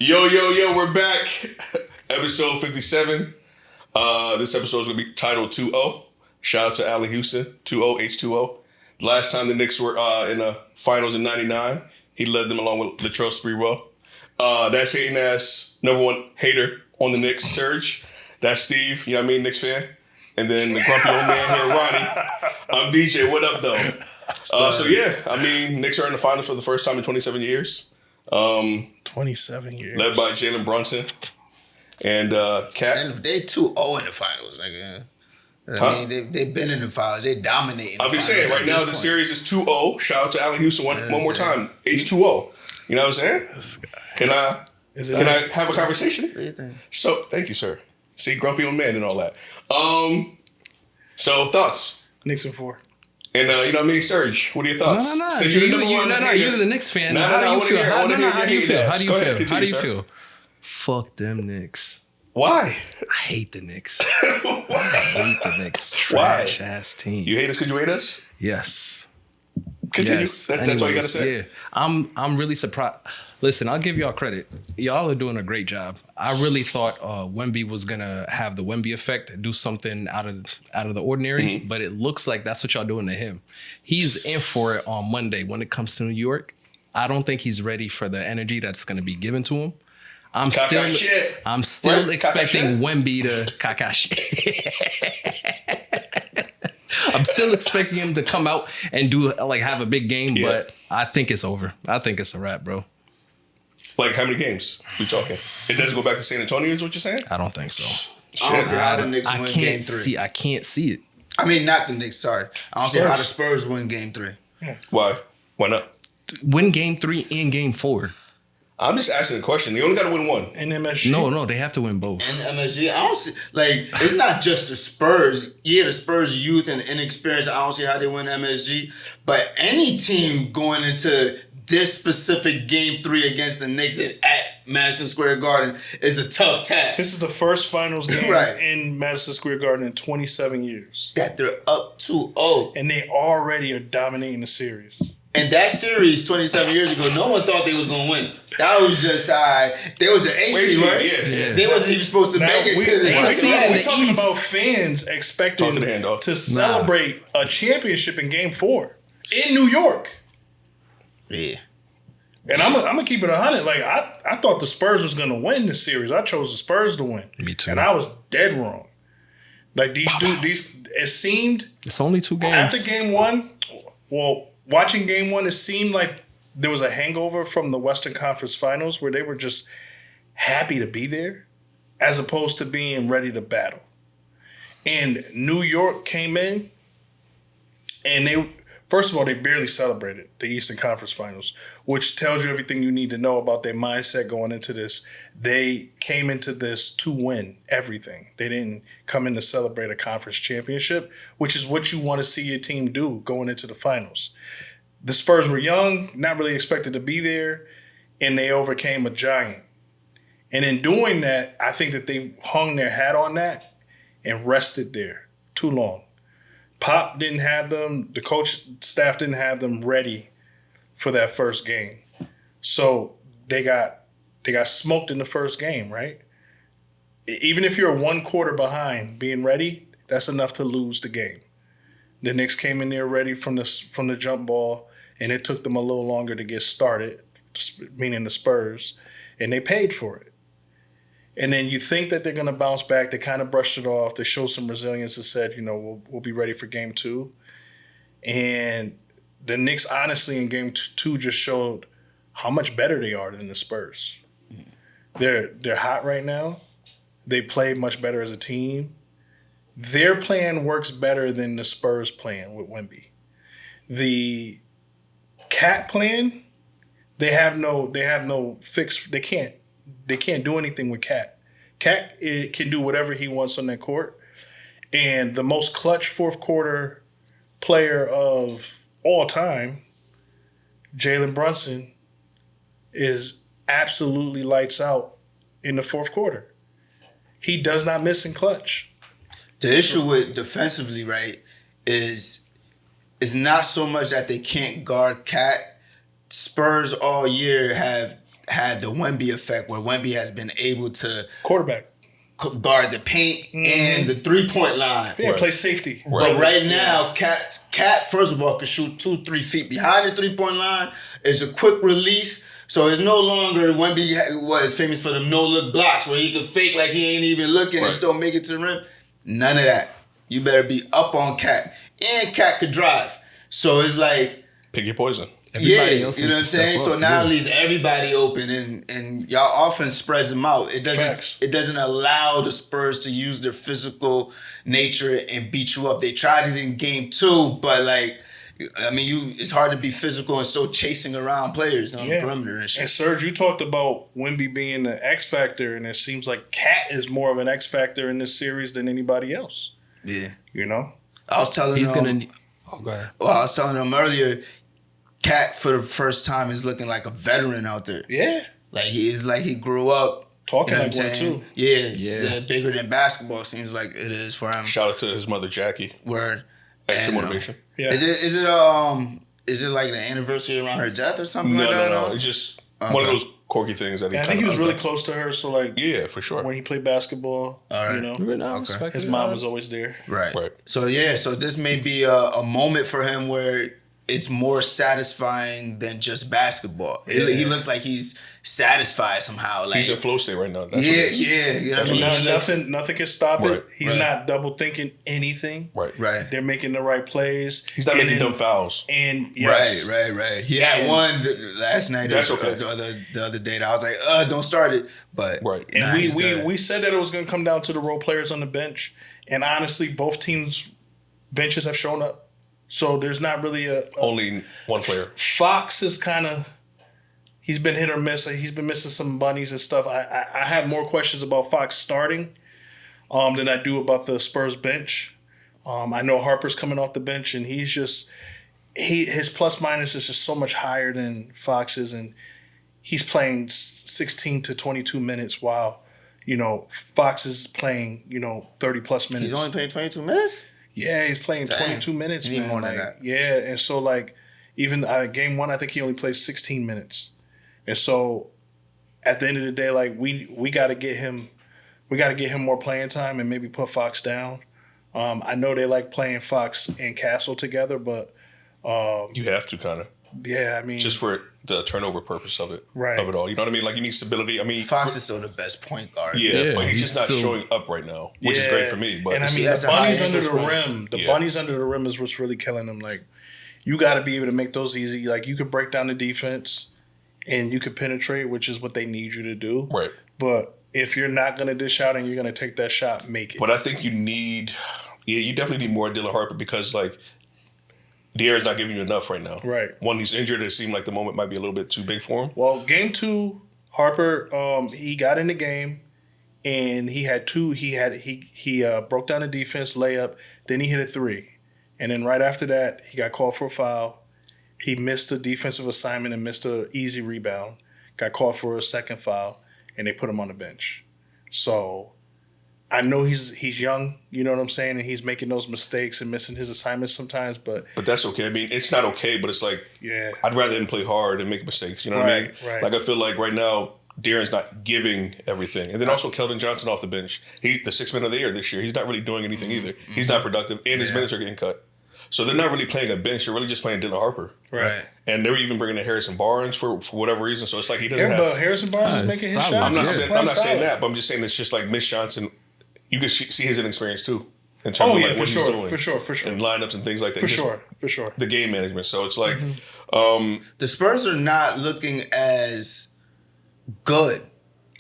Yo, we're back. Episode 57. This episode is going to be titled 2-0. Shout out to Allen Houston, 2-0, H2O. Last time the Knicks were in the finals in 99, he led them along with Latrell Sprewell. That's hating ass number one hater on the Knicks, Serge. That's Steve, you know what I mean, Knicks fan. And then the grumpy old man here, Ronnie. I'm DJ, what up, though? Knicks are in the finals for the first time in 27 years. 27 years. Led by Jalen Brunson and Cat. And they 2-0 in the finals, nigga. I mean, they've been in the finals. They dominating. I'll be saying right now the series is 2-0. Shout out to Allen Houston one more time. H2O. You know what I'm saying? Can I have a conversation? What do you think? So thank you, sir. See, grumpy old man and all that. So thoughts? Knicks in 4. And you know what I mean, Serge, what are your thoughts? No. Since you're the number one You're the Knicks fan. How do you feel? How do you feel? How do you feel? Fuck them Knicks. Why? I hate the Knicks. Why? I hate the Knicks. Trash ass team. You hate us because you hate us? Yes. Continue. Yes. That's all you gotta say. Yeah. I'm really surprised. Listen, I'll give y'all credit. Y'all are doing a great job. I really thought Wemby was gonna have the Wemby effect, do something out of the ordinary, but it looks like that's what y'all doing to him. He's in for it on Monday when it comes to New York. I don't think he's ready for the energy that's gonna be given to him. I'm still expecting Wemby to I'm still expecting him to come out and have a big game, but I think it's over. I think it's a wrap, bro. Like how many games we talking? It doesn't go back to San Antonio is what you're saying? I don't think so. I don't see how the Knicks win game 3. I can't see it. I mean, not the Knicks, sorry. I don't see how the Spurs win game 3. Why? Why not? Win game 3 and game 4. I'm just asking a question. You only got to win one. And MSG? No, they have to win both. And MSG, I don't see, it's not just the Spurs. Yeah, the Spurs youth and inexperience, I don't see how they win MSG. But any team going into this specific game 3 against the Knicks at Madison Square Garden is a tough task. This is the first finals game in Madison Square Garden in 27 years. That they're up 2-0. And they already are dominating the series. And that series 27 years ago, no one thought they was going to win. That was just there was an AC, right? Yeah. They wasn't even supposed to make it to the We're talking about fans expecting to celebrate a championship in game 4 in New York. Yeah. And I'm gonna keep it 100. Like I thought the Spurs was gonna win this series. I chose the Spurs to win. Me too. And I was dead wrong. Like it seemed it's only 2 games. after game 1. Well, watching game 1, it seemed like there was a hangover from the Western Conference Finals where they were just happy to be there, as opposed to being ready to battle. And New York came in, and first of all, they barely celebrated the Eastern Conference Finals, which tells you everything you need to know about their mindset going into this. They came into this to win everything. They didn't come in to celebrate a conference championship, which is what you want to see your team do going into the finals. The Spurs were young, not really expected to be there, and they overcame a giant. And in doing that, I think that they hung their hat on that and rested there too long. Pop didn't have them. The coach staff didn't have them ready for that first game. So they got smoked in the first game, right? Even if you're 1 quarter behind being ready, that's enough to lose the game. The Knicks came in there ready from the jump ball, and it took them a little longer to get started, meaning the Spurs, and they paid for it. And then you think that they're going to bounce back. They kind of brushed it off. They showed some resilience and said, we'll be ready for game 2. And the Knicks, honestly, in game 2 just showed how much better they are than the Spurs. They're hot right now. They play much better as a team. Their plan works better than the Spurs plan with Wemby. The Cat plan, they have no fix. They can't do anything with Cat. Cat can do whatever he wants on that court. And the most clutch fourth quarter player of all time, Jalen Brunson, is absolutely lights out in the fourth quarter. He does not miss in clutch. The issue with defensively, right, is not so much that they can't guard Cat. Spurs all year have had the Wemby effect, where Wemby has been able to Quarterback. guard the paint and the 3-point line. Yeah, play safety. But right now, Cat first of all can shoot 2-3 feet behind the 3-point line. It's a quick release. So it's no longer Wemby was famous for them no-look blocks where he could fake like he ain't even looking and still make it to the rim. None of that. You better be up on Cat. And Cat could drive. So it's like... Pick your poison. Everybody else you know what I'm saying? So now it leaves everybody open and y'all offense spreads them out. It doesn't allow the Spurs to use their physical nature and beat you up. They tried it in game 2, but like... I mean, it's hard to be physical and still chasing around players on the perimeter and shit. And Serge, you talked about Wemby being the X factor, and it seems like Cat is more of an X factor in this series than anybody else. Yeah, you know. I was telling him. Go ahead. Well, I was telling him earlier. Cat for the first time is looking like a veteran out there. Yeah, like he grew up. Talking you know like one too. Yeah, bigger than basketball seems like it is for him. Shout out to his mother Jackie. Word. Extra motivation. Yeah. Is it like the anniversary around her death or something like that? No. It's just one of those quirky things that he. I think he was really close to her. So like, yeah, for sure. When he played basketball, you know, his mom was always there. Right. So so this may be a moment for him where it's more satisfying than just basketball. He looks like he's satisfied somehow. Like he's in flow state right now. That's You know, nothing can stop it. He's not double thinking anything. Right. They're making the right plays. He's not making dumb fouls. And right. He had one last night. That's okay. The other day, that I was like, don't start it. But and we said that it was going to come down to the role players on the bench, and honestly, both teams' benches have shown up. So there's not really only one player. Fox is kind of. He's been hit or miss. He's been missing some bunnies and stuff. I have more questions about Fox starting than I do about the Spurs bench. I know Harper's coming off the bench, and he's just his plus minus is just so much higher than Fox's, and he's playing 16 to 22 minutes while Fox is playing 30 plus minutes. He's only playing 22 minutes. Yeah, he's playing 22 minutes. He need more than that. Yeah, and so like even game 1, I think he only played 16 minutes. And so, at the end of the day, like we got to get him more playing time and maybe put Fox down. I know they like playing Fox and Castle together, but you have to kind of. Yeah, I mean, just for the turnover purpose of it, right? Of it all, you know what I mean? Like you need stability. I mean, Fox is still the best point guard. Yeah, but he's just not showing up right now, which is great for me. But and I mean, the bunnies under the rim, bunnies under the rim is what's really killing them. Like you got to be able to make those easy. Like you could break down the defense. And you could penetrate, which is what they need you to do. Right. But if you're not going to dish out and you're going to take that shot, make it. But I think you definitely need more Dylan Harper because, like, De'Aaron's not giving you enough right now. Right. When he's injured, it seemed like the moment might be a little bit too big for him. Well, game 2, Harper, he got in the game, and he had 2. He broke down the defense layup, then he hit a 3. And then right after that, he got called for a foul. He missed a defensive assignment and missed an easy rebound. Got called for a second foul, and they put him on the bench. So I know he's young, you know what I'm saying, and he's making those mistakes and missing his assignments sometimes. But that's okay. I mean, it's not okay, but it's like I'd rather him play hard and make mistakes. You know what I mean? Right. Like I feel like right now De'Aaron's not giving everything, and then also Keldon Johnson off the bench. The 6th man of the year this year. He's not really doing anything either. He's not productive, and his minutes are getting cut. So they're not really playing a bench. They're really just playing Dylan Harper. Right. And they're even bringing in Harrison Barnes for whatever reason. So it's like he doesn't have... But Harrison Barnes is making his shots. I'm not saying that, but I'm just saying it's just like Mitch Johnson. You can see his inexperience too. In terms of like what he's doing. For sure. And lineups and things like that. For sure. The game management. So it's like... the Spurs are not looking as good,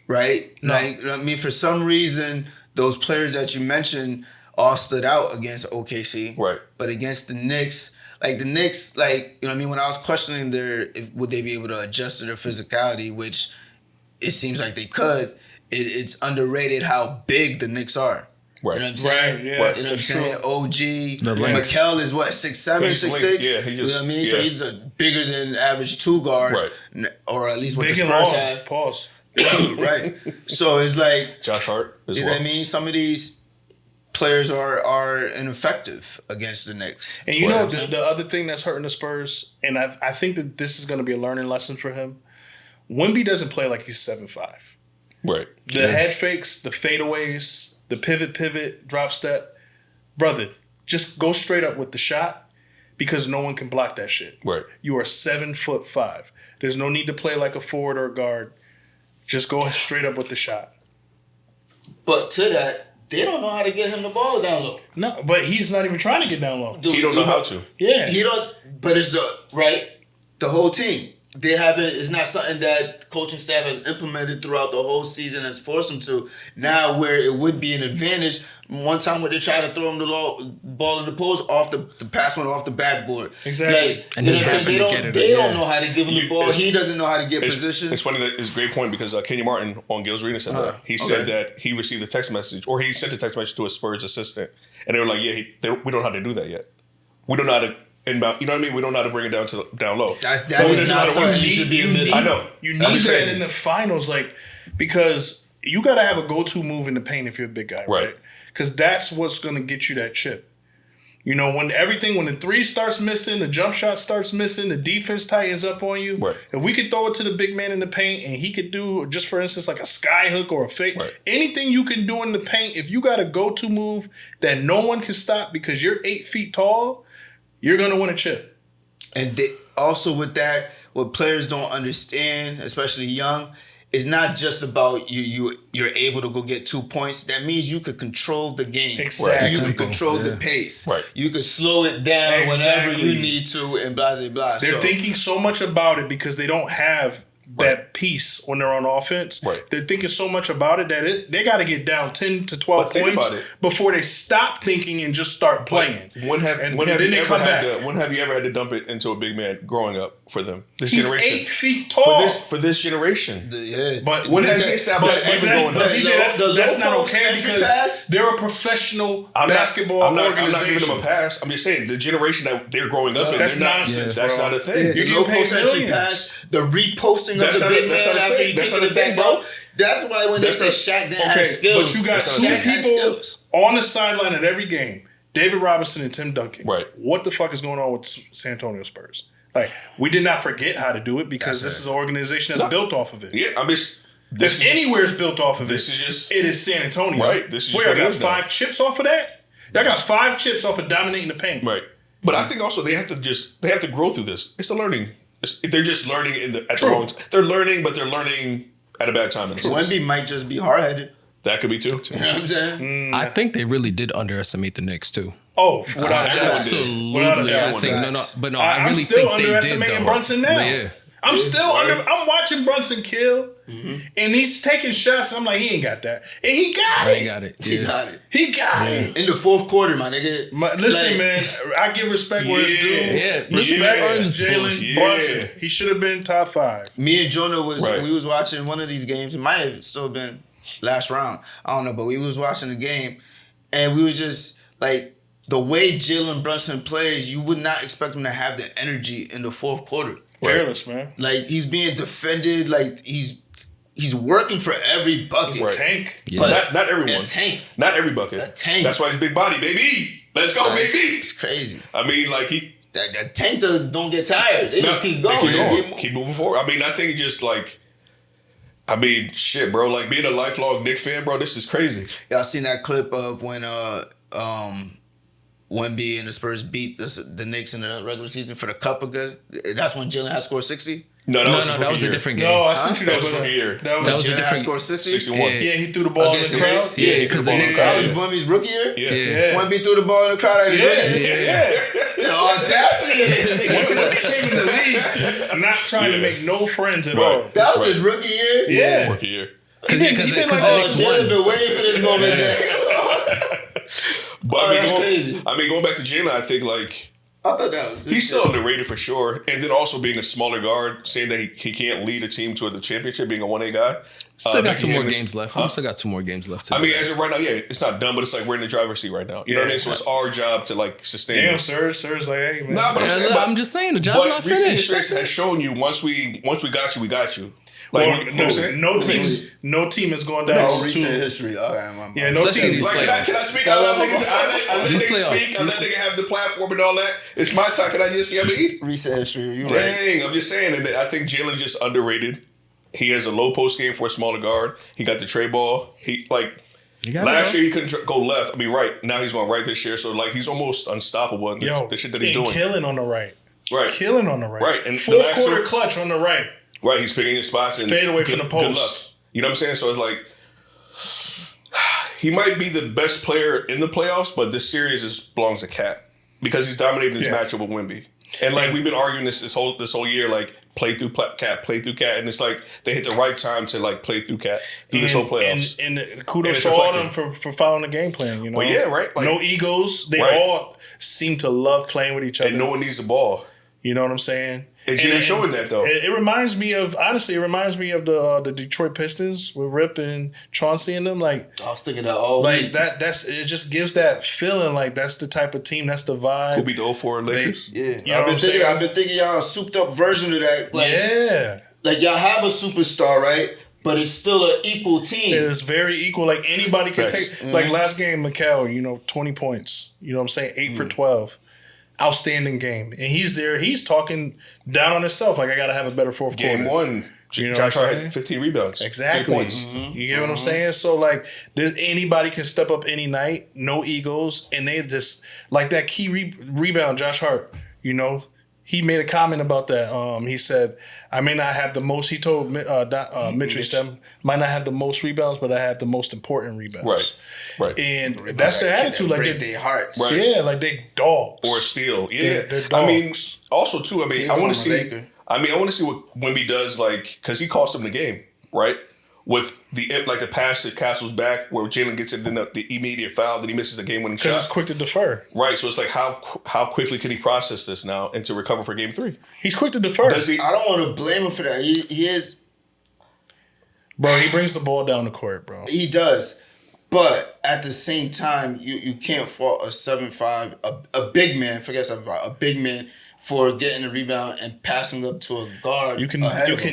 right? No. Like, I mean, for some reason, those players that you mentioned... all stood out against OKC. Right. But against the Knicks, you know what I mean? When I was questioning would they be able to adjust to their physicality, which it seems like they could, it's underrated how big the Knicks are. Right. You know what I'm saying? Right, yeah. You know what I'm saying? OG. Mikel is what, 6'7", 6'6"? Yeah, you know what I mean? Yeah. So he's a bigger than average 2 guard. Right. Or at least what big the Spurs have. Pause. Right. So it's like... Josh Hart as well. You know what I mean? Some of these... players are ineffective against the Knicks. And you know the other thing that's hurting the Spurs, and I think that this is going to be a learning lesson for him. Wemby doesn't play like he's 7'5". Right. The head fakes, the fadeaways, the pivot, drop step. Brother, just go straight up with the shot because no one can block that shit. Right. You are 7'5". There's no need to play like a forward or a guard. Just go straight up with the shot. But to that, they don't know how to get him the ball down low. No, but he's not even trying to get down low. Dude, He don't know how to. Yeah. He don't. But it's the whole team. They haven't. It's not something that coaching staff has implemented throughout the whole season. Has forced them to. Now, where it would be an advantage. One time where they tried to throw him the ball in the post, the pass went off the backboard. Exactly. Like, And he happened to get it. They don't know how to give him the ball. He doesn't know how to get position. It's funny that it's a great point because Kenny Martin on Gil's Arena said that. He said that he received a text message, or he sent a text message to a Spurs assistant, and they were like, "Yeah, we don't know how to do that yet. We don't know how to inbound. You know what I mean? We don't know how to bring it down low." That is not something you should be admitting. I know. You need That's that crazy. in the finals, like, because you got to have a go-to move in the paint if you're a big guy, right? Because that's what's going to get you that chip. You know, when the three starts missing, the jump shot starts missing, the defense tightens up on you. Right. If we could throw it to the big man in the paint and he could do, just for instance, like a sky hook or a fake, anything you can do in the paint, if you got a go-to move that no one can stop because you're 8 feet tall, you're going to win a chip. And also with that, what players don't understand, especially young, it's not just about you're able to go get 2 points. That means you could control the game. Exactly. You can control the pace. Right. You could slow it down whenever you need to and blah, blah, blah. They're thinking so much about it because they don't have that piece when they're on offense. Right. They're thinking so much about it that they got to get down 10 to 12 But think points about it. before they stop thinking and just start playing. When have And you then they ever come had back. when have you ever had to dump it into a big man growing up for them? This He's generation. 8 feet tall. For this generation. Yeah. But When has he established but even that- going but up? DJ, The that's low not post okay entry because pass? they're a professional I'm basketball not organization. giving them a pass. I'm just saying the generation that they're growing up in. That's they're not, nonsense, That's bro. not a thing. Yeah, You're the low getting post paid entry millions. pass, the reposting That's of the not a- big that's man not a after thing. he That's kicked not a it thing, back bro. out. That's why when they say Shaq didn't have skills. But you got That's two not a thing. people on the sideline at every game, David Robinson and Tim Duncan. Right. What the fuck is going on with San Antonio Spurs? Like, we did not forget how to do it because this is an organization that's built off of it. Yeah, I'm just. If anywhere's built off of this it, is just- it is San Antonio. Right, this is just Where what I it got is now. 5 chips off of that? I got 5 chips off of dominating the paint. Right. But I think also they have to grow through this. It's a learning. They're just learning at the True. wrong time. They're learning, but they're learning at a bad time. In a sense. Wemby might just be hard-headed. That could be too. You know what I'm saying? I think they really did underestimate the Knicks too. Oh, without a doubt. Absolutely. Without a doubt. I think I I'm really still think they did underestimating though. Brunson now. Yeah. I'm watching Brunson kill, and he's taking shots. I'm like, he ain't got that, and he got I it. got it. He Yeah. got it. He got it. In the fourth quarter, my nigga. Listen, Like, man, I give respect where it's due. Yeah. Respect to Yeah. Jalen Yeah. Brunson. He should have been top 5. Me and Jonah Right. we was watching one of these games. It might have still been last round. I don't know, but we was watching the game, and we was just like the way Jalen Brunson plays. You would not expect him to have the energy in the fourth quarter. Fearless, man. Like he's being defended. Like he's working for every bucket. He's a tank. Yeah. But not everyone. A tank. Not every bucket. A tank. That's why he's big body, baby. Let's go, baby. It's crazy. I mean, like That tank don't get tired. They just keep going. Keep moving forward. I mean, I think just like, I mean, shit, bro. Like being a lifelong Knicks fan, bro. This is crazy. Y'all seen that clip of when Wemby and the Spurs beat the Knicks in the regular season for the cup again? That's when Jalen had scored 60. No, No, his that rookie was a year. different game. No, I sent you That that. was rookie year. That That was was a Jalen had different- scored 60. 61. Yeah. yeah, he threw the ball in Against the the crowd. Knicks? Yeah, he because threw the the Knicks. ball That in was the Wemby's rookie year? Yeah. Yeah. Wemby threw the ball in the crowd at his rookie year? Yeah. The audacity of this nigga. When he came in the league, not trying to make no friends at Right. all. That was his rookie year? Yeah. Rookie year. Because He been like the Oh, Knicks Jalen won. been waiting for this moment. But Oh, that's crazy. going back to Jalen, I think like I thought that was he's still underrated for sure. And then also being a smaller guard, saying that he can't lead a team to the championship, being a 1A guy. Still got Becky 2 more Hammond's- games left. Huh? We still got 2 more games left. To I do. mean, as of right now, yeah, it's not done, but it's like we're in the driver's seat right now. You know what I mean? So it's our job to like sustain Damn, this. Sir's like, hey, man. Nah, but I'm Yeah, saying, I'm just saying the job's but not recent finished. history has shown you once we got you, we got you. Like, Well, you know what I'm saying? no team is going down No to recent 2. history. Okay, my Yeah, no Especially team. these Like, playoffs. can I speak? I let These niggas playoffs. speak. I let niggas have the platform and all that. It's my time. Can I just, I mean? recent history. You right. Dang, I'm just saying. And I think Jalen just underrated. He has a low post game for a smaller guard. He got the tray ball. Last year he couldn't go left. Right. Now he's going right this year. So he's almost unstoppable in the shit that he's doing. Killing on the right. Right. Killing on the right. Right. And fourth quarter clutch on the right. Right. He's picking his spots and fade away from the post. Good luck. You know what I'm saying? So it's he might be the best player in the playoffs, but this series belongs to Cat because he's dominating his matchup with Wemby. And we've been arguing this whole year, play through Cat, and it's they hit the right time to play through Cat through this whole playoffs. And kudos to all of them for following the game plan. You know, yeah, right. No egos. They all seem to love playing with each other, and no one needs the ball. You know what I'm saying? And Jalen showing that though. It reminds me of the Detroit Pistons with Rip and Chauncey and them. I was thinking that all week. It just gives that feeling that's the type of team, that's the vibe. Could be the 04 Lakers. I've been thinking y'all a souped up version of that. Y'all have a superstar, right? But it's still an equal team. It's very equal. Anybody can take. Mm-hmm. Last game, Mikal, 20 points. You know what I'm saying? 8 for 12. Outstanding game. And he's there. He's talking down on himself. I got to have a better fourth quarter. Game one, Josh Hart had 15 rebounds. Exactly. 3 points. Mm-hmm. You get what I'm saying? So, there's anybody can step up any night. No egos. And they just, that key rebound, Josh Hart, he made a comment about that. He said, I may not have the most, he told Mitchell, he said, might not have the most rebounds, but I have the most important rebounds. Right. And that's their attitude. Break their hearts. Right. Yeah, they dogs. Or steal. Yeah. They're dogs. Also too, I want to see, I want to see what Wemby does, because he cost him the game, right? With the pass that Castle's back, where Jalen gets it, then the immediate foul, then he misses the game-winning shot. Because it's quick to defer. Right, so it's how quickly can he process this now and to recover for Game 3? He's quick to defer. I don't want to blame him for that. He is... Bro, he brings the ball down the court, bro. He does. But at the same time, you can't fault a 7'5", a big man, forget 7'5", a big man for getting a rebound and passing up to a guard. You can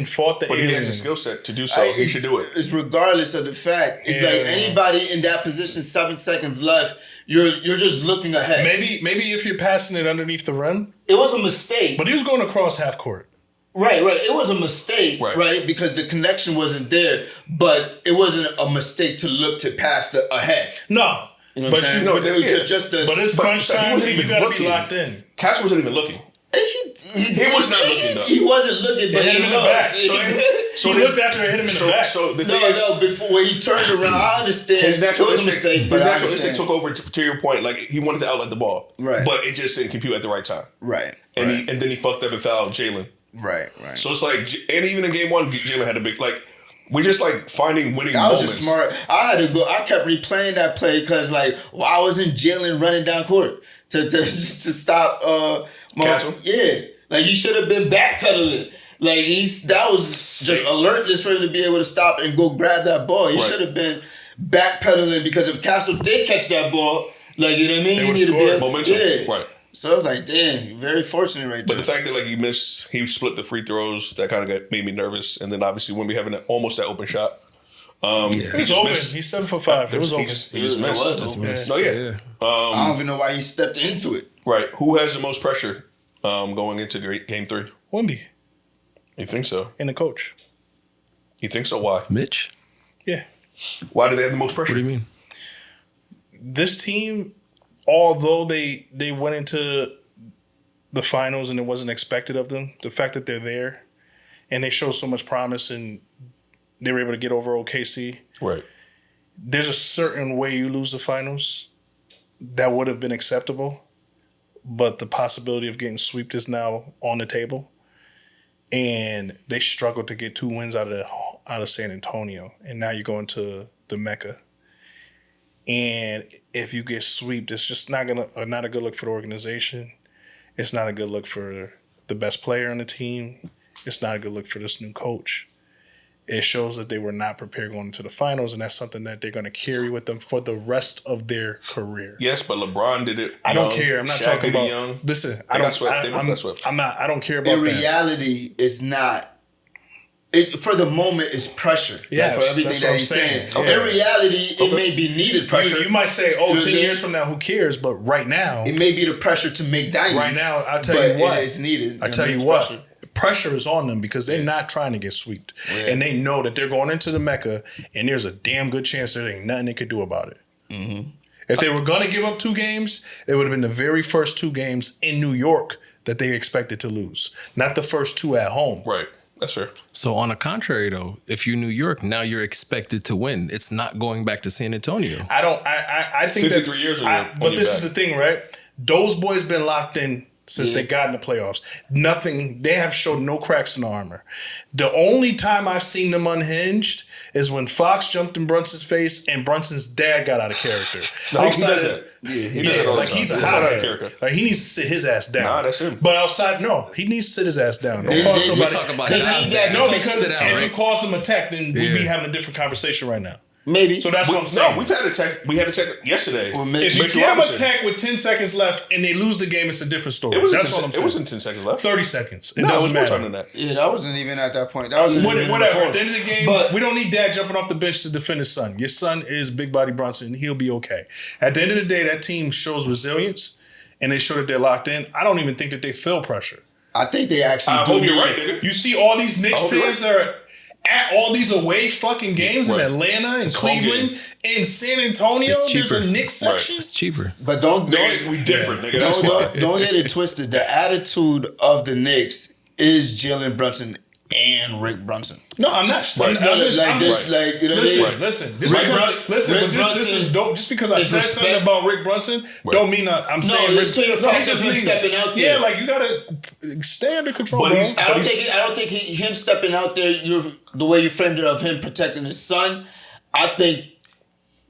fault the But he has a skill set to do so. He should do it. It's regardless of the fact. It's anybody in that position, 7 seconds left, you're just looking ahead. Maybe if you're passing it underneath the rim. It was a mistake. But he was going across half court. Right. It was a mistake, right? Because the connection wasn't there. But it wasn't a mistake to look to pass ahead. No. You know what I'm saying? But it's crunch time. You got to be locked in. Cash wasn't even looking. He was not looking, though. He wasn't looking, but hit him in the back. So he looked after it, hit him in the back. So the thing is, before when he turned around, I understand. His natural it was a mistake, but his natural instinct took over to your point. He wanted to outlet the ball, right? But it just didn't compute at the right time, right? And then he fucked up and fouled Jalen, right? So it's and even in game one, Jalen had a big we're just finding winning I was moments. just smart. I kept replaying that play because why wasn't Jalen running down court to stop Castle? Yeah. He should have been backpedaling. That was just alertness for him to be able to stop and go grab that ball. He should have been backpedaling because if Castle did catch that ball, you know what I mean? He needed to be momentum. Yeah. Right. So I was damn, very fortunate right there. But the fact that he split the free throws, that kind of made me nervous. And then obviously when we having almost that open shot. It was open. Missed. He's 7 for 5. It was open. He just missed. No, yeah. I don't even know why he stepped into it. Right. Who has the most pressure going into game 3? Wemby. You think so? And the coach. You think so? Why? Mitch? Yeah. Why do they have the most pressure? What do you mean? This team, although they went into the finals and it wasn't expected of them, the fact that they're there and they show so much promise and they were able to get over OKC. Right. There's a certain way you lose the finals that would have been acceptable, but the possibility of getting swept is now on the table. And they struggled to get 2 wins out of San Antonio, and now you're going to the Mecca. And if you get swept, it's just not a good look for the organization. It's not a good look for the best player on the team. It's not a good look for this new coach. It shows that they were not prepared going into the finals, and that's something that they're going to carry with them for the rest of their career. Yes, but LeBron did it. I don't care. I'm not talking about. Young. Listen, I don't care about. In reality, it's not. For the moment, it's pressure. Yeah, for everything that he's saying. Okay. In reality, it may be needed pressure. You might say, 10 years from now, who cares? But right now, it may be the pressure to make diamonds. Right now, I'll tell you what. It's needed. I tell you what. pressure is on them because they're not trying to get swept. Yeah. And they know that they're going into the Mecca and there's a damn good chance there ain't nothing they could do about it. Mm-hmm. If they were going to give up 2 games, it would have been the very first 2 games in New York that they expected to lose, not the first 2 at home. Right. That's fair. So on the contrary, though, if you're New York, now you're expected to win. It's not going back to San Antonio. I think 53 years ago. but this is the thing, right? Those boys been locked in since they got in the playoffs. Nothing. They have showed no cracks in the armor. The only time I've seen them unhinged is when Fox jumped in Brunson's face and Brunson's dad got out of character. No, he does that. Yeah, he does that all the like time. he's a That's hot out of head. character. Like he needs to sit his ass down. Nah, that's him. But outside, no, he needs to sit his ass down. Don't They- cause they- we nobody. talk about his Because ass down. no, Because because sit down, if right? he caused them attack, then we'd be Yeah. having a different conversation right now. Maybe. So that's what I'm saying. No, we've had a tech. We had a tech yesterday. Well, If you Mitchell give them a Robinson. tech with 10 seconds left and they lose the game, it's a different story. It wasn't. That's 10, what I'm it saying. wasn't 10 seconds left. 30 seconds. It No, it was doesn't more matter. time than that. Yeah, that wasn't even at that point. That wasn't even in the Whatever. At fourth. the end of the game, But- we don't need dad jumping off the bench to defend his son. Your son is Big Body Brunson. He'll be okay. At the end of the day, that team shows resilience and they show that they're locked in. I don't even think that they feel pressure. I think they actually I do. hope you're need- right, nigga. You see all these Knicks hope you're fans that are at all these away fucking games right. in Atlanta and It's home Cleveland game. and San Antonio. It's There's a cheaper. Knicks Right. section. It's cheaper. But don't Niggas, we different, nigga. That's don't, why. don't get it twisted. The attitude of the Knicks is Jalen Brunson and Rick Brunson. No, I'm not. Right. I'm No, just, like I'm this, just- like you know, Listen, what I mean? listen. Just Rick because, Brunson- listen, Rick but this is Brunson dope. Just because I is said respect- something about Rick Brunson, don't mean I'm saying it's to the fact of him leave it. stepping out Yeah, there. like you gotta stay under control, But bro. he's- I don't But think him stepping out there. The way you framed it of him protecting his son. I think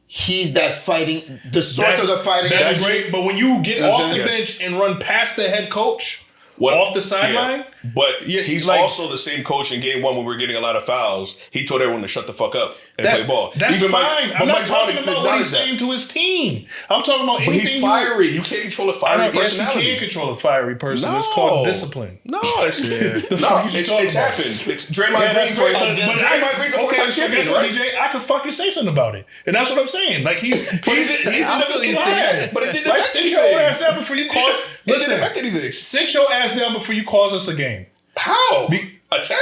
he's that fighting. The source of the fighting. That's energy. great. But when you get You know what off I'm the saying? bench and run past the head coach What- off the sideline, Yeah. But Yeah, he's like- also the same coach in game 1 when we were getting a lot of fouls. He told everyone to shut the fuck up and play ball. That's Even fine. Mike- I'm but not Mike talking Conley about what he's acknowledged that. saying to his team. I'm talking about But anything. he's fiery. You can't control a I fiery know, yes, you personality. can control a fiery person. No. It's called discipline. No, it's, fuck you it's talking about? happened. It's Draymond Yeah, Green that's for great. But Draymond Green, the okay, four-time so champion, guess what, right? DJ? I could fucking say something about it, and that's what I'm saying. Like he's I feel he's high. but it didn't Like affect sit your anything. ass down before you cause. It didn't Listen, affect anything. sit your ass down before you cause us a game. How? Be- Attack?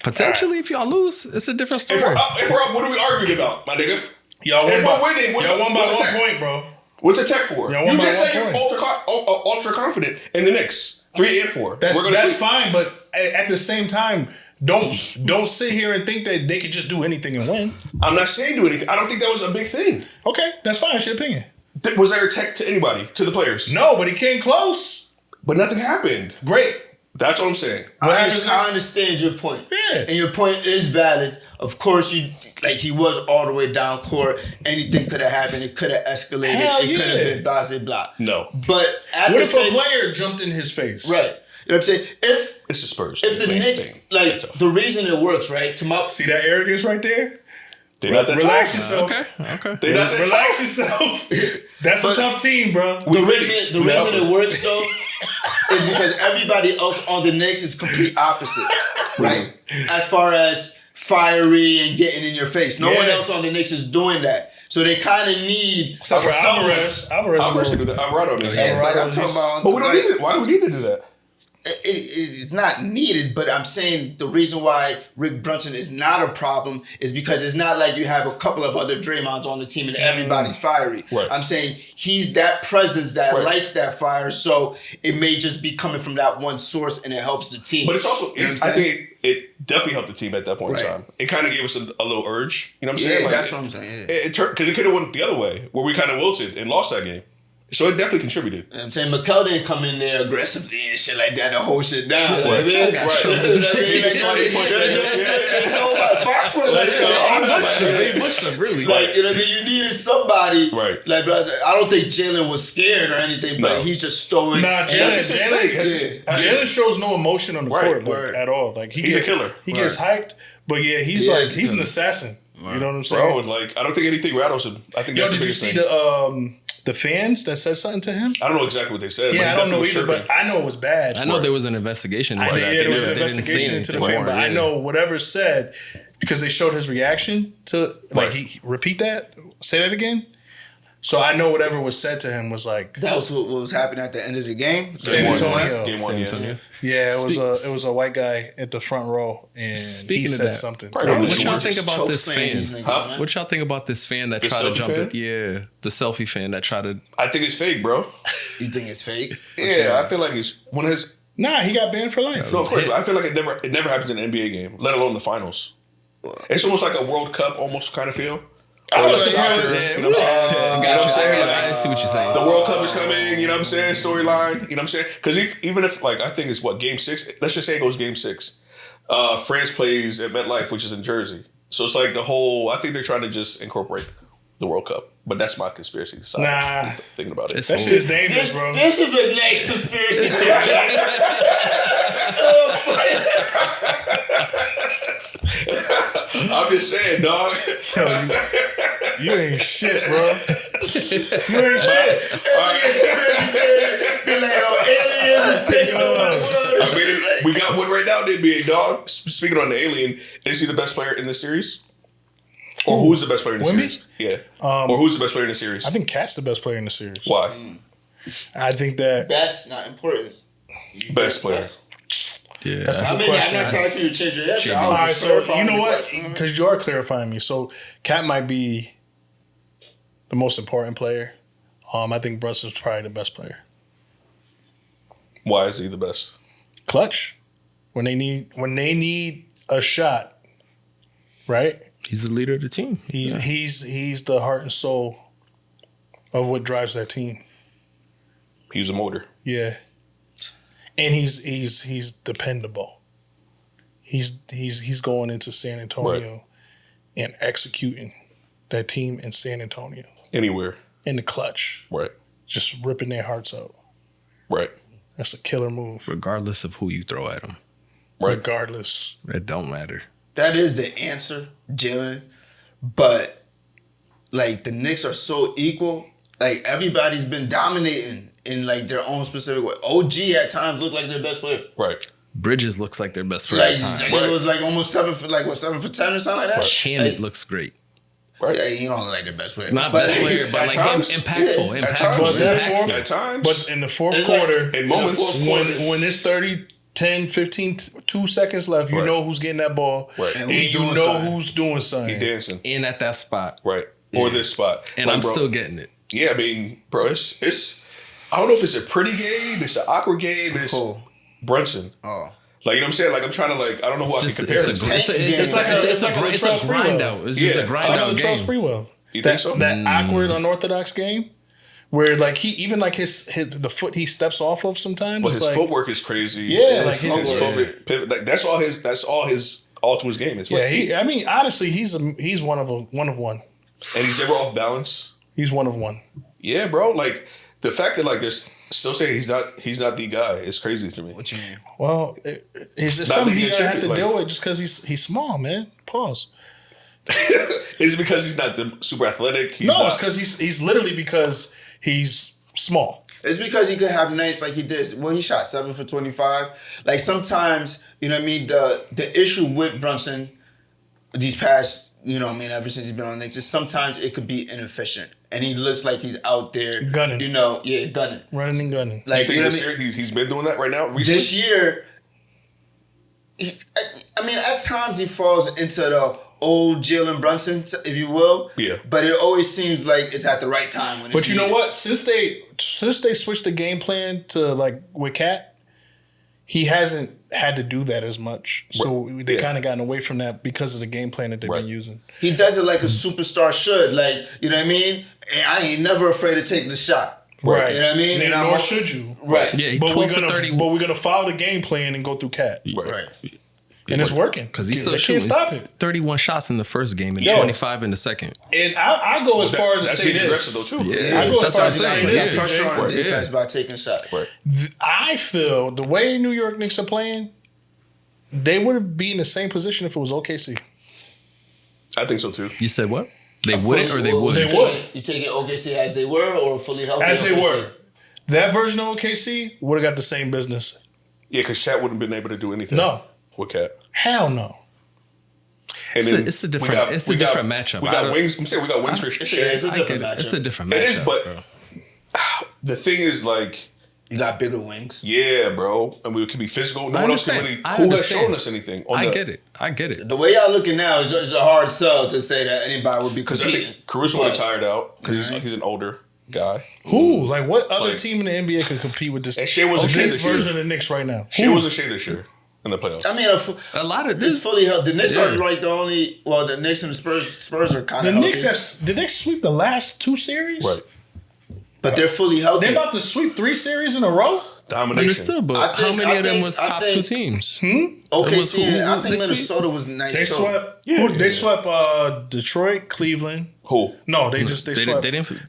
Potentially, if y'all lose, it's a different story. If we're up, what are we arguing about, my nigga? Y'all won If by, we're winning, y'all won by what's 1 attack? point, bro. What's attack for? Yeah, one You by just one said you're point. ultra confident in the Knicks. 3 and 4. That's We're gonna that's sweep. fine, but at the same time, don't sit here and think that they could just do anything and win. I'm not saying do anything. I don't think that was a big thing. Okay, that's fine. It's your opinion. Was there attack to anybody, to the players? No, but he came close. But nothing happened. Great. That's what I'm saying. I understand your point. Yeah. And your point is valid. Of course, he was all the way down court. Anything could have happened. It could have escalated. Hell it could have yeah. been blah, blah, blah. No. But at What the if same a player jumped in his face? right. You know what I'm saying? If It's the Spurs. the main Knicks thing. like That's tough. the reason it works, right? To my See that arrogance right there? They're not that Relax tough. yourself. Okay. They're not that Relax tough. yourself. That's But- a tough team, bro. the reason tougher. it works though is because everybody else on the Knicks is complete opposite, right? As far as fiery and getting in your face, no one Yeah. else on the Knicks is doing that. So they kind of need Except for someone. Alvarez. Alvarez should do that. Alvarado did Yeah, that. but I'm talking about. But we don't like, need it. Why do we need to do that? it's not needed, but I'm saying the reason why Rick Brunson is not a problem is because it's not like you have a couple of other Draymonds on the team and everybody's fiery. Right. I'm saying he's that presence that Right. lights that fire, so it may just be coming from that one source and it helps the team. But it's also, You know what I I'm saying? think it definitely helped the team at that point in Right. time. It kind of gave us a little urge. You know what I'm Yeah, saying? that's what I'm saying, yeah. It turned, because it could have went the other way, where we kind of wilted and lost that game. So it definitely contributed. I'm saying McCall didn't come in there aggressively and shit like that to hold shit down. Right. Fox was like, They pushed him, really. like, you know what I mean? You needed somebody. Right. Like, but I don't think Jalen was scared or anything, but No. he just stoic. Nah, and Jalen, that's just his thing. Jalen, That's just- that's Jalen just- shows no emotion on the Right, court like, word. at all. Like He's a killer. He gets hyped, but yeah, he's Yeah, like he's a he's an killer. assassin. You know what I'm saying? Bro, like, I don't think anything rattles him. I think Yo, that's the did you biggest see thing. the fans that said something to him? I don't know exactly what they said. but Yeah, he I don't know definitely either, was but I know it was bad. I know there was an investigation I into said, that. yeah, there was They an didn't say investigation into the anything fan, more, but I yeah. know whatever said because they showed his reaction to like Right. he repeat that, say that again. So I know whatever was said to him was like That was what was happening at the end of the game. San Antonio. Game San one, Antonio. Yeah, it was a white guy at the front row, and Speaking he of said that, something. Probably What y'all George think about Choke this slam fan? these niggas, Huh? man. What y'all think about this fan that The tried to selfie jump fan? in? Yeah, the selfie fan that tried to. I think it's fake, bro. You think it's fake? Yeah, I feel like it's one of his. Nah, he got banned for life. No, of course. But I feel like it never happens in an NBA game, let alone the finals. It's almost like a World Cup, almost kind of feel. I Or was the surprised. soccer, Yeah, you know what I'm saying? Gotcha. You know what I'm saying? I see what you're saying. The World Cup is coming, you know what I'm saying? Storyline, you know what I'm saying? Because even if, like, I think it's what, game 6? Let's just say it goes game 6. France plays at MetLife, which is in Jersey. So it's like the whole, I think they're trying to just incorporate the World Cup. But that's my conspiracy side. Nah. Thinking about it. It's That shit's dangerous, bro. This is a nice conspiracy theory. I'm just saying, dog. You ain't shit, bro. You ain't shit. Be like, oh, aliens is taking over the world. I mean, we got one right now in the NBA, dog. Speaking on the alien, is he the best player in the series? Or who's the best player in the Wemby? series? Yeah. or who's the best player in the series? I think Cat's the best player in the series. Why? I think that Best, not important. Best player. Yeah, That's I a mean, question. I'm not asking you to change your answer. I all was right, just so clarifying you know the what? question. Because you are clarifying me. So Cat might be the most important player. I think Brunson's probably the best player. Why is he the best? Clutch. When they need a shot, right? he's the leader of the team. He's the heart and soul of what drives that team. He's a motor. Yeah. And he's dependable. He's going into San Antonio and executing that team in San Antonio Anywhere. in the clutch, Right. just ripping their hearts out. Right. That's a killer move, Regardless of who you throw at him, Right. regardless. it don't matter. That is the answer, Jalen. But like the Knicks are so equal. Like everybody's been dominating in like their own specific way. OG at times looked like their best player. Right. Bridges looks like their best player Like, at times. it was like almost 7 for 10 or something like that. Shannon Like, looks great. Right. yeah, you don't look like their best player. Not But- best player, but at like times, impactful. At Impactful. times. But At times. But in the fourth It's like- quarter, in moments. when it's 30, 10, 15, 2 seconds left, you Right. know who's getting that ball. Right. And, And who's you doing know something. who's doing something. He dancing. And at that spot. Right. Or this spot. And Like, I'm bro, still getting it. Yeah, I mean, bro, it's I don't know if it's a pretty game, it's an awkward game, it's Cool. Brunson. Oh. Like, you know what I'm saying? Like, I'm trying to, like, I don't know who I can compare it to. It's like a Latrell grind Sprewell. out. It's just Yeah. a grind Like out Latrell game. Sprewell. You that, think so? That awkward, unorthodox game where like he even like his the foot he steps off of sometimes. But it's his like, footwork is crazy. Yeah, like his his pivot, like, that's all to his game. It's Yeah, feet. I mean, honestly, he's one of one. And he's never off balance. He's one of one. Yeah, bro. Like, the fact that, like, there's still saying he's not the guy is crazy to me. What you mean? Well, it's just Not something being he's a gonna have to champion, deal with just because he's small, man. Pause. Is it because he's not the super athletic? He's No, not, it's because he's literally because he's small. It's because he could have nights like he did. Well, he shot 7 for 25. Like sometimes, you know what I mean? The issue with Brunson these past, you know what I mean, ever since he's been on the Knicks, is sometimes it could be inefficient. And he looks like he's out there Gunning. You know, yeah, gunning. Running and gunning. you Like, think you know this what I mean? year he's been doing that right now recently? This year, I mean, at times he falls into the old Jalen Brunson, if you will. Yeah. But it always seems like it's at the right time when it's But you know needed. what? Since they switched the game plan to like with Cat, he hasn't had to do that as much. So they Yeah. kind of gotten away from that because of the game plan that they've Right. been using. He does it like a superstar should. Like, you know what I mean? And I ain't never afraid to take the shot. Right. You know what I mean? And And nor I'm- should you. Right. Yeah, But 12 for 30. we're gonna follow the game plan and go through Cat. Right. And it's working. Because he's still They shooting. can't stop it. 31 shots in the first game and Yo. 25 in the second. And I go as far as to That's say being this. aggressive, though, too. Yeah, I go as that's far what as I'm to say saying. this. Get pressure on DJ. defense by taking shots. Right. I feel the way New York Knicks are playing, they would be in the same position if it was OKC. I think so, too. You said what? They wouldn't or they would? They would. You take it OKC as they were or fully healthy? As they OKC? were. That version of OKC would have got the same business. Yeah, because Chat wouldn't have been able to do anything. No. With Cat. Hell no. And then It's a different matchup. We got wings. I'm saying we got wings for Shea. It's a different matchup. It's a different matchup. It is, but bro. the thing is, like, You got bigger wings. yeah, bro, and we can be physical. No I one else can understand. really. I Who has understand. shown us anything? I get it. I get it. The way y'all looking now is a hard sell to say that anybody would be Because I competing. think Caruso would have tired out because he's an older guy. Who? Like, what other Like- team in the NBA can compete with this? And Shea wasn't Shea this this year. version of the Knicks right now. Shea wasn't Shea this year in the playoffs. I mean, A lot of it's this. fully healthy. The Knicks Yeah. are like the only. Well, the Knicks and the Spurs are kind The of healthy, Knicks the Knicks sweep the last 2 series. Right, but they're fully healthy. They're about to sweep 3 series in a row. domination. Understood, but I how think- many I of them think- was I top think- 2 teams? OKC, who- I think this week? Minnesota was nice. They too. swept. They swept Detroit, Cleveland. Who? No, they swept.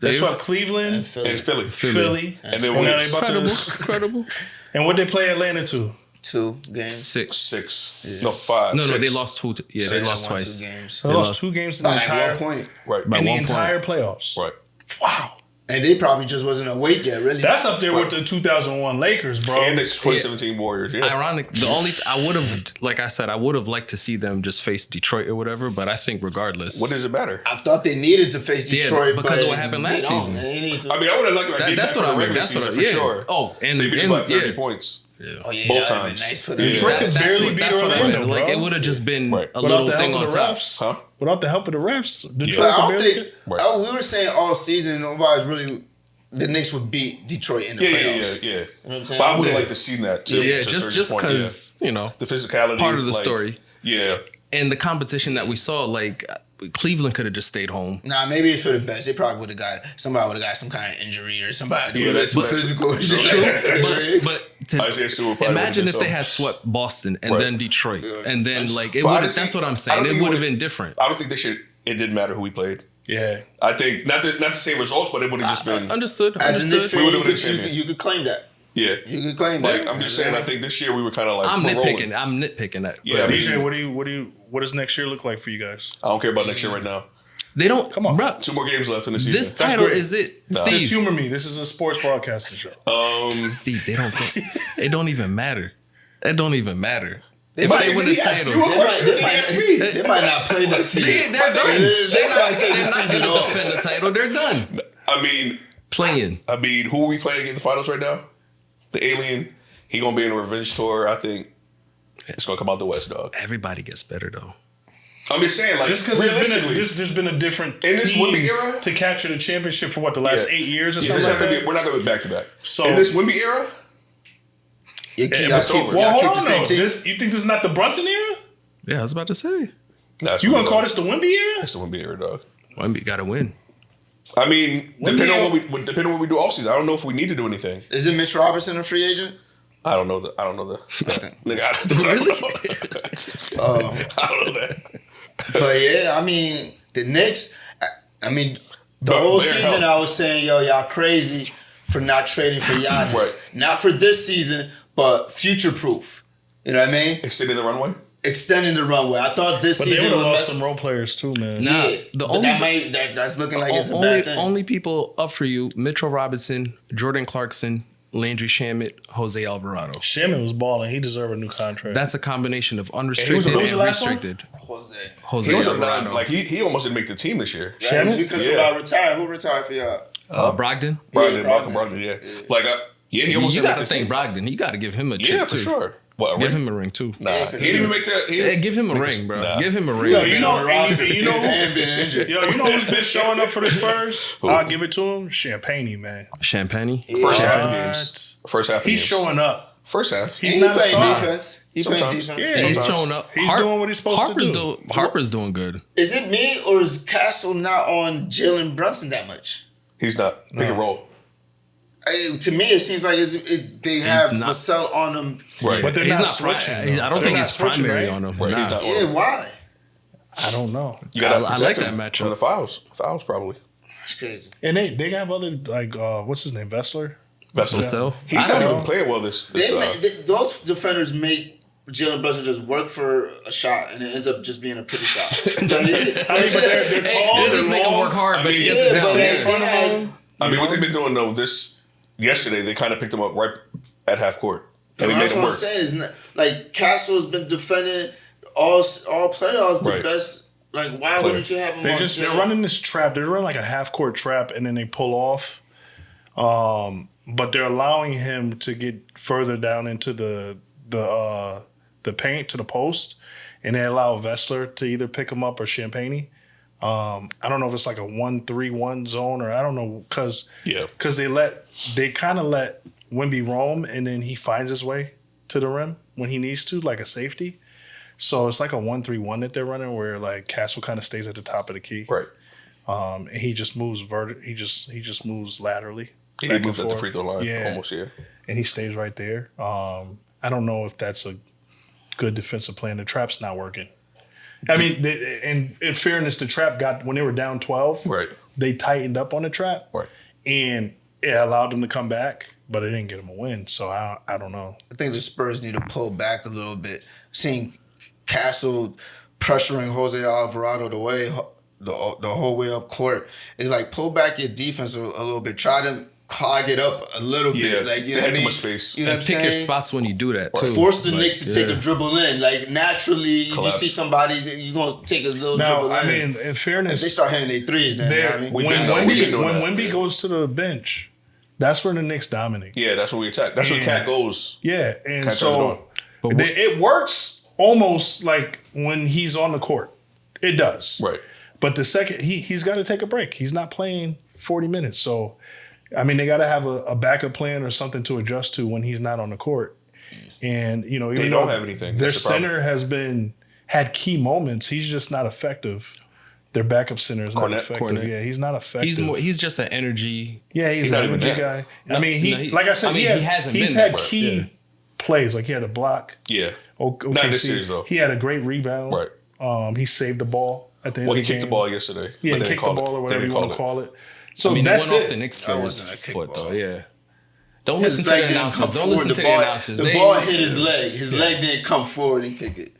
They swept Cleveland, And Philly. And Philly. Philly, And then now wins. they about to- Incredible. And what they play Atlanta to? 2 games. 6. 6. No, 5. No, 6. they lost 2. Yeah, they lost won 2 twice. games. They They lost lost 2 games in the By like entire 1 point. Right. By in the 1 point. entire playoffs. Right. Wow, And they probably just wasn't awake yet, really. that's up there with the 2001 Lakers, bro. And the 2017 Warriors. Yeah. Ironic. The only I would have, like I said, I would have liked to see them just face Detroit or whatever. But I think regardless, What does it matter? I thought they needed to face Yeah, Detroit because but of what happened last they don't. season. They need to. I mean, I would have liked that. that's for what the I mean. regular That's season what for yeah. sure. Oh, and They beat them by 30 yeah. points. oh yeah, both that would've been times. nice for them. Yeah. Detroit could barely beat That's what I Orlando, meant. Like bro. it would have just been Right. a Without little the thing help on of the top. refs. Huh? Without the help of the refs, But Detroit I could don't barely think. get- Right. Oh, we were saying all season nobody's really. The Knicks would beat Detroit in the Yeah, playoffs. yeah. You know what I'm saying? But I would have Yeah. liked to see that too. Yeah, to a just certain point, because yeah. the physicality, part of the like, story Yeah. and the competition that we saw. Like Cleveland could have just stayed home. Nah, maybe it's for the best. They probably would have got somebody would have got some kind of injury or somebody. Yeah, that's too what- physical. But to Isaiah Stewart probably imagine would've if been they had some- swept Boston and Right. then Detroit, Yeah, and then suspension. like it But would. honestly, That's what I'm I saying. don't It think would have it been different. I don't think it didn't matter who we played. Yeah. I think not to say results, but it would have just been Understood. As a Knicks Understood. fan, We would've you been could- champion. you could claim that. yeah. You could claim Like that. I'm just saying, I think this year we were kind of like I'm we're nitpicking. rolling. I'm nitpicking that. Yeah, I mean, DJ, what does next year look like for you guys? I don't care about next year right now. They don't. Come on. Bruh, 2 more games left in the season. this title great. is it, No. Just Steve. humor me. This is a sports broadcasting show. Steve, they don't. It don't even matter. It don't even matter. If might- they win did the he ask title, you a question? Did he ask me? They might not play next season. they're done. They They're might not, take they're the not season going to off. defend the title. They're done I mean, playing. who are we playing in the finals right now? The Alien. He gonna be in a revenge tour. I think it's gonna come out the West, dog. Everybody gets better though. I'm just saying, like, Just because realistically, there's been a different In this team Wemby era? to capture the championship for the last 8 years or yeah, something this like not gonna that. be, we're not gonna be back to back. So- in this Wemby era, You keep, Yeah, y'all it's keep, over. Well, y'all hold keep on the same though. team. You think this is not the Brunson era? Yeah, I was about to say. that's You what gonna we call got. this the Wemby era? It's the Wemby era, dog. Wemby got to win. I mean, Wemby depending on era- depending on what we do offseason, I don't know if we need to do anything. Is it Mitch Robinson a free agent? I don't know the nigga. I don't Really? know. I don't know that. But yeah, I mean, the Knicks, I mean, the But whole they're season healthy. I was saying, yo, y'all crazy for not trading for Giannis. Right. Not for this season, but future proof. You know what I mean? Extending the runway. Extending the runway. I thought this But they season would have was lost some role players too, man. Nah, yeah, the but only that's looking like it's a only bad thing. only people up for you: Mitchell Robinson, Jordan Clarkson, Landry Shamet, Jose Alvarado. Sherman was balling. He deserved a new contract. That's a combination of who unrestricted was the and last one? restricted. Jose. Jose He was a Alvarado. non, like he almost didn't make the team this year. That is because Yeah. somebody retired. Who retired for y'all? Brogdon. Brogdon, Yeah, Malcolm Brogdon. Brogdon, yeah. Like, he almost You didn't got to make the thank team. Brogdon. You got to give him a chip Yeah, for too. sure. What, a Give ring? him a ring too. Nah, Yeah, he 'cause didn't even make that. Yeah, give him a ring, bro. Nah. Give him a ring. Yo, He's you know, on the roster. you know who- and been injured. Yo, you know who's been showing up for the Spurs? Who? I'll give it to him. Champagne, man. Champagne. First half of What? games. First half of He's games. showing up. First half. He's He not a playing star. defense. He playing Sometimes. defense. Yeah. He's Sometimes. showing up. He's doing what he's supposed to do. Harper's doing good. Is it me or is Castle not on Jalen Brunson that much? He's not. Pick and roll. To me, it seems like they have not- Vassell on them. Right. But they're He's not not switching. pri- though. I don't They're think not he's switching, primary right? on him. Right, Nah. he's not. Yeah, why? I don't know. You gotta I protect like him that matchup. from the fouls. Fouls probably. That's crazy. And they have other like what's his name, Vessler. Vassell? He's I not don't even know. playing well this Those defenders make Jalen Brunson just work for a shot, and it ends up just being a pretty shot. I mean, but they're tall. They They're just make him long. work hard, but he mean, gets yeah, it but down. they- Stay in Yeah. front of Yeah. him. I mean, what they've been doing though, yesterday they kind of picked him up right at half court. And they made That's him what I'm work. saying. Is not, like Castle's been defending all playoffs, the Right. best. Like, why wouldn't you have him? They're running this trap. They're running like a half court trap, and then they pull off. But they're allowing him to get further down into the paint to the post, and they allow Vessler to either pick him up or Champagne. I don't know if it's like a 1-3-1 zone, or I don't know, because they kind of let Wemby roam, and then he finds his way to the rim when he needs to, like a safety. So it's like a 1-3-1 that they're running, where like Castle kind of stays at the top of the key, Right. and he just moves he just moves laterally. He back and moves at the forth. free throw line. Yeah. Almost, yeah. And he stays right there. I don't know if that's a good defensive plan. The trap's not working. I mean, in fairness, the trap got, when they were down 12, Right. they tightened up on the trap, Right. and it allowed them to come back, but it didn't get them a win. So I don't know. I think the Spurs need to pull back a little bit. Seeing Castle pressuring Jose Alvarado the whole way up court is like, pull back your defense a little bit. Try to clog it up a little bit. Like, you know they what had I too mean? much space. You know what I'm Pick saying? your spots when you do that too. Force the Like, Knicks to take a dribble in. Like, naturally, if you Collapse. see somebody, you're going to take a little Now, dribble I in. mean, in fairness, If they start hitting their threes, then, you know what I mean? We've when been doing that. Wemby goes to the bench, that's where the Knicks dominate. Yeah, that's where we attack. That's where And- Cat goes. Yeah, and Cat so turns it works almost like when he's on the court. It does. Right. But the second he's got to take a break. He's not playing 40 minutes. So, I mean, they got to have a backup plan or something to adjust to when he's not on the court. And, you know, even They don't have anything. Their That's the problem. center had key moments. He's just not effective. Their backup center is not effective. Cornet. Yeah, he's not effective. He's just an energy. Yeah, he's not an even energy that. guy. I mean, like I said, he hasn't he's been had that. key Yeah. plays. Like he had a block. Yeah. OKC. Not in this series, though. He had a great rebound. Right. He saved the ball at the end Well, of he the kicked the game. ball yesterday. Yeah, but they he didn't kicked the call it. ball or They whatever didn't you want to call call it. So I mean, it that's went off the it. Knicks That player's wasn't a foot kickball. though. Yeah. Don't His listen to leg the didn't announcers. come Don't forward. listen to the announcers. The ball hit his leg. His leg didn't come forward and kick it.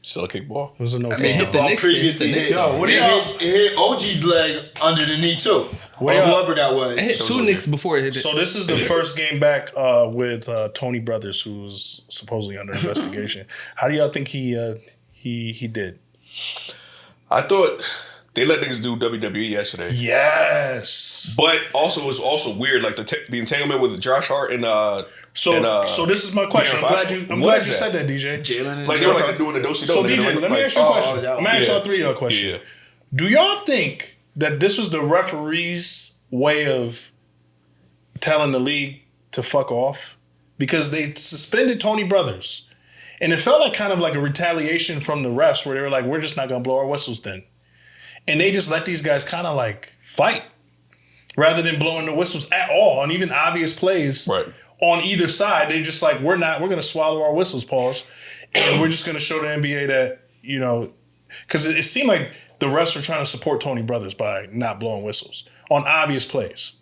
Still a kickball. It was a no I mean, call. the ball Knicks, previously it hit hit. the Knicks. Yo, what do It y'all- hit OG's leg under the knee too. Or Well, whoever that was. It hit two Knicks before it hit. So this is the first game back with Tony Brothers, who was supposedly under investigation. How do y'all think he did? I thought they let niggas do WWE yesterday. Yes. But also, it was also weird, like the entanglement with Josh Hart and So this is my question. I'm glad you said that, DJ. Jalen and like they were like doing the dosey So DJ, let me ask you a question. that I'm gonna ask yeah. y'all three of y'all a question. Yeah. Do y'all think that this was the referee's way of telling the league to fuck off? Because they suspended Tony Brothers. And it felt like kind of like a retaliation from the refs where they were like, we're just not going to blow our whistles then. And they just let these guys kind of like fight rather than blowing the whistles at all on even obvious plays Right. on either side. They just like, we're going to swallow our whistles, pause. And we're just going to show the NBA that, you know, because it seemed like the refs were trying to support Tony Brothers by not blowing whistles on obvious plays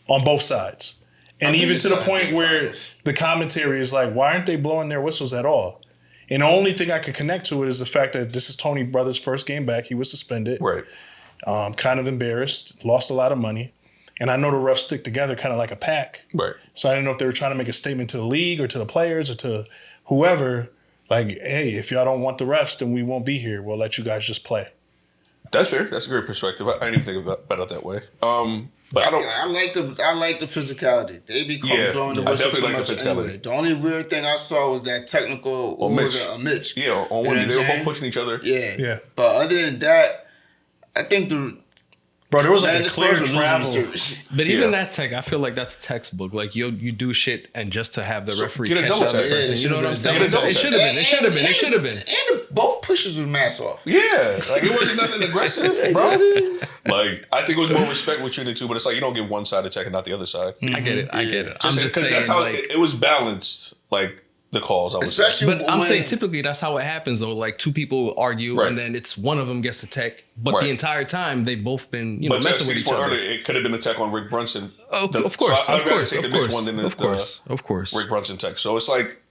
on both sides. And even to the point where the commentary is like, why aren't they blowing their whistles at all? And the only thing I could connect to it is the fact that this is Tony Brothers' first game back. He was suspended. Right. Kind of embarrassed, lost a lot of money. And I know the refs stick together kind of like a pack. Right. So I didn't know if they were trying to make a statement to the league or to the players or to whoever, like, hey, if y'all don't want the refs, then we won't be here. We'll let you guys just play. That's fair. That's a great perspective. I didn't even think about it that way. But I don't. I like the physicality. They be blowing the I whistle definitely too like the much physicality. anyway. The only weird thing I saw was that technical On was Mitch. it, a Mitch. Yeah, on You know one, what they I'm were saying? both pushing each other. Yeah. Yeah. But other than that, I think Bro, there was like man, a the clear Spurs are losing the travel. series. But even Yeah. that tech, I feel like that's textbook. Like you do shit and just to have the referee get a catch double the other tech. person. Yeah, You know what I'm it saying? should've been a It double should have been. It should have been. It should have been. And both pushes with masks off. Yeah, like it wasn't nothing aggressive, bro. Like I think it was more respect between the two, but it's like you don't give one side a tech and not the other side. I get it. I get it. I'm Just just because saying. that's how Like, it was balanced. Like the calls, I would say. Especially but I'm when, saying typically that's how it happens though. Like two people argue Right. and then it's one of them gets the tech, but Right. the entire time they've both been But messing with each other. earlier, it could have been a tech on Rick Brunson. Of The- course, so I'd of rather course, take of the Mitch course, one than of course, of course. Rick Brunson tech. So it's like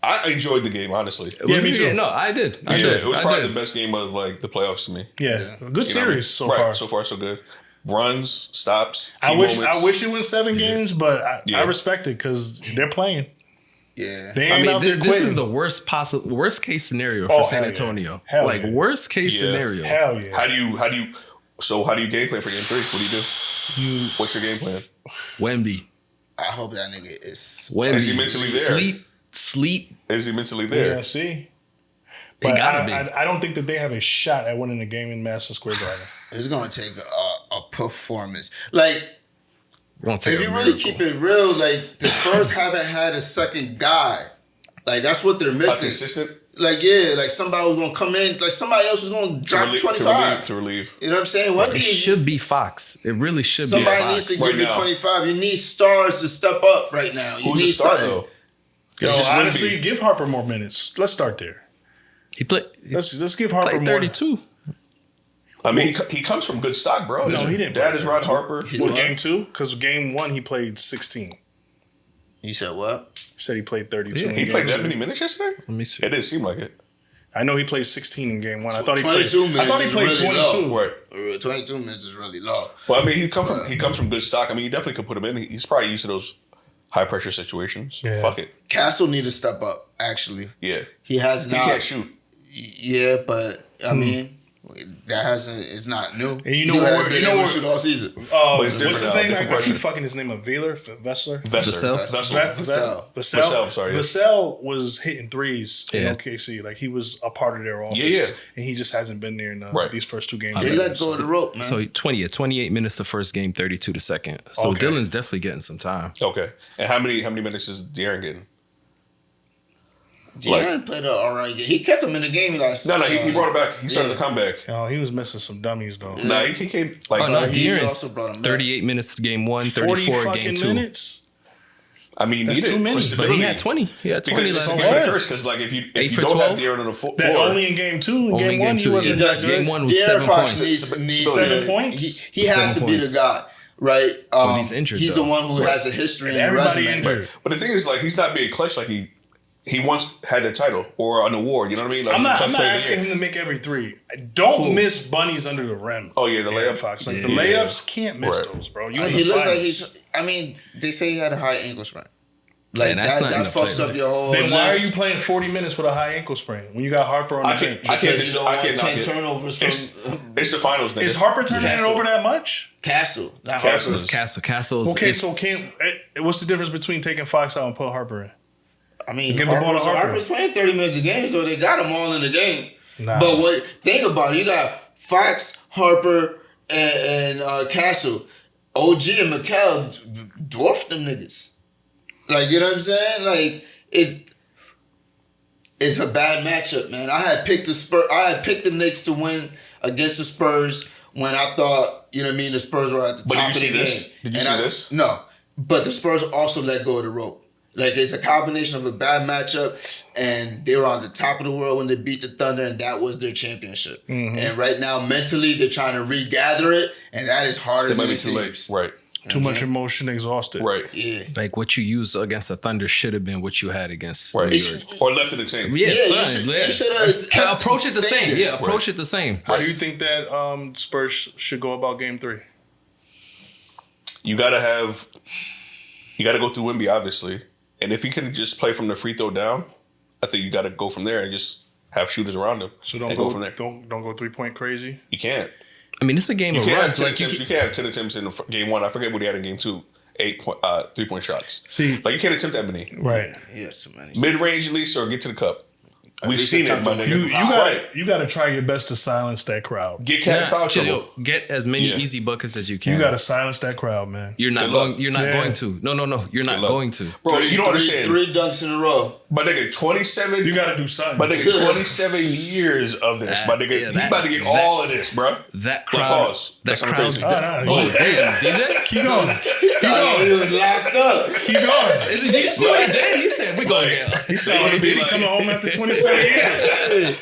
I enjoyed the game honestly. It was me too. No, I did. I Yeah, did. it was I probably did. the best game of like the playoffs to me. Yeah. Good You know what I mean? series so Right, far. So far, so good. Runs, stops. I key wish moments. it went 7 games, but I Yeah. respect it because they're playing. Yeah. They I ain't out there mean, this is quitting. the worst case scenario Oh, for San hell yeah. Antonio. Hell Like yeah. worst case scenario. Hell yeah. How do you game plan for game 3? What do you do? What's your game plan? Wemby. I hope that nigga is. Wemby. Is he mentally there? Sleep. Is he mentally there? Yeah, see? He But gotta be. I don't think that they have a shot at winning the game in Madison Square Garden. It's gonna take a performance. Like, Gonna take if a you really miracle. keep it real, like the Spurs haven't had a second guy. Like that's what they're A missing. consistent Like like somebody was gonna come in, like somebody else was gonna drop 25. to relieve. You know what I'm saying? What It should be Fox. It really should be somebody Fox. needs to Right give you now. 25. You need stars to step up right now. You Who's need the star something. though? Yo, It's just honestly, Wemby. give Harper more minutes. Let's start there. He played Let's give Harper played more. 32. I mean, he comes from good stock, bro. No, His he didn't Dad play is Ron Harper. What, game 2? Because game 1 he played 16. You said what? He said he played 32. Yeah, in He game played that 2. many minutes yesterday? Let me see. It didn't seem like it. I know he played 16 in game 1. I thought he played 22 minutes I thought he is played really 22. low. Right. 22 minutes is really low. Well, I mean, he comes from good stock. I mean, you definitely could put him in. He's probably used to those high pressure situations. Yeah. Fuck it. Castle need to step up. Actually, Yeah. he has He not. can't shoot. Yeah, but I mean, that hasn't. It's not new. And you know He what- hasn't been you know able what- to shoot all season. But it's What's different his now, name? different I keep question. fucking his name up. Vessler? Vassell. Vassell. Vassell, sorry, yes. Vassell was hitting threes in Yeah. OKC. Like he was a part of their offense. Yeah. And he just hasn't been there in Right. these first 2 games. They let go of the rope, man. So 28 minutes the first game, 32 the second. So Okay. Dylan's definitely getting some time. Okay. And how many minutes is De'Aaron getting? De'Aaron played an all right game. He kept him in the game last. No, he brought it back. He started the comeback. Oh, he was missing some dummies though. Nah, he came like. Oh, no, he De'Aaron's also brought him back. 38 minutes game 1, 40 34 fucking game 2. minutes. I mean, That's needed too many. for But stability. he had 20. He had 20 Because it's last a game. game. curse. Because like if you 8 for don't 12? have De'Aaron on the floor, That only in game 2. In Only game in 1, game he 2, wasn't. yeah. Game 1 was De'Aaron 7 Fox points. needs 7 to- points? He has 7 to be points. the guy, right? he's injured, He's though. the one who has a history and a Everybody resume. injured. But the thing is, like, he's not being clutch like he once had the title or an award. You know what I mean? Like, I'm not clutch player of the asking year. him to make every 3. Don't miss bunnies under the rim. Oh yeah, the layup. Fox. Like the Yeah. layups can't miss Right. those, bro. You He looks like he's. I mean, they say he had a high ankle sprain. Like Man, that's not in that the fucks play. up your whole. Then why are left. you playing 40 minutes with a high ankle sprain when you got Harper on the I bench? can't Because you don't want knock 10 it. turnovers It's, from it's the finals, nigga. Is Harper turning it Castle. over that much? Castle. Not Castle. Harper. Castle's. Okay, it's- so what's the difference between taking Fox out and putting Harper in? I mean, Give the ball to Harper. Harper's playing 30 minutes a game, so they got them all in the game. Nah. But think about it. You got Fox, Harper, and Castle. OG and McHale dwarfed them niggas. Like, you know what I'm saying? Like, it's a bad matchup, man. I had picked the Knicks to win against the Spurs when I thought, you know what I mean, the Spurs were at the But top did of you the see game. this? Did you And see this? No. But the Spurs also let go of the rope. Like, it's a combination of a bad matchup, and they were on the top of the world when they beat the Thunder, and that was their championship. Mm-hmm. And right now, mentally, they're trying to regather it, and that is harder It might than be it too late. seems. Right. Too much emotion, exhausted. Right. Yeah. Like what you used against the Thunder should have been what you had against Right. New York. Or left in the tank. Yeah, Yeah, son, you should approach it the same. Yeah, approach it the same. How do you think that Spurs should go about game 3? You gotta go through Wemby, obviously. And if he can just play from the free throw down, I think you gotta go from there and just have shooters around him. So don't and go from there. Don't go 3-point crazy. You can't. I mean, it's a game You of can't have runs. 10 Like attempts. You can't have 10 attempts in game 1. I forget what he had in game 2. 3-point shots. See, Like, you can't attempt that many. right. Yes, so many. Mid-range at least, or get to the cup. We've least seen it, attempt my to nigga. win. You got to try your best to silence that crowd. Get cat foul trouble. Get as many Yeah. easy buckets as you can. You got to silence that crowd, man. You're not Good luck. going. You're not Yeah. going to. No. You're not luck. going to. Bro, you don't understand. Three dunks in a row. My nigga, 27. You got to do something. My nigga, 27 years of this. My nigga, Yeah, he about to get all of this, bro. That Like, crowd. pause. That That's crowd's. crazy. Oh, Damn, DJ. Keep going. He was locked up. Keep going. Did you see what he did? He said, "We're going to get." He said It'll be he like- coming home after 27 years.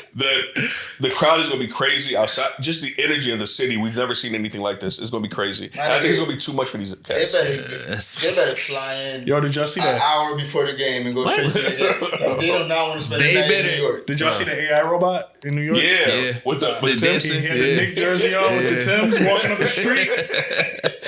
The crowd is gonna be crazy outside. Just the energy of the city. We've never seen anything like this. It's gonna be crazy. And I think it's gonna be too much for these They cats. better fly in Yo, did y'all see an that? hour before the game and go straight to the game. They do not want to spend They the night in better- New York. Did y'all see the AI robot in New York? Yeah. Yeah. With the He Tim's. had the Nick jersey on with the Timbs walking up the street.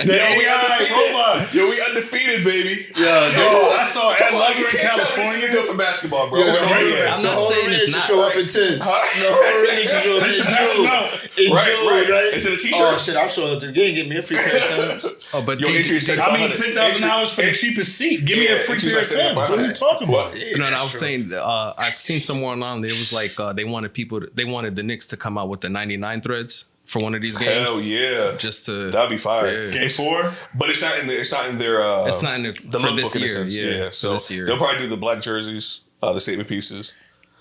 Robot. Yo, we undefeated, baby. Yo, I saw Ed Come on, Lover you in can't tell me this California. is good for basketball, bro. Yo, It's the great. whole- I'm the not whole saying arena it's should not. show up in tens. The whole arena should show up in They should June. pass them out. In Right, June, right. right? Instead of t-shirts. Oh shit, I'm showing up to the game. Get me a free pair of Timbs. Oh, but Yo, entry is I mean, $7,500. $10,000 for the cheapest seat. Give me a free pair of Timbs. What are you talking about? No, I was saying, I've seen somewhere online. It was like they wanted the Knicks to come out with the 99 threads for one of these games. Hell yeah. Just to That'd be fire. Yeah. Game 4? But it's not in their It's not in the the for lookbook this in a year. sense. Yeah, So for this year. they'll probably do the black jerseys, the statement pieces.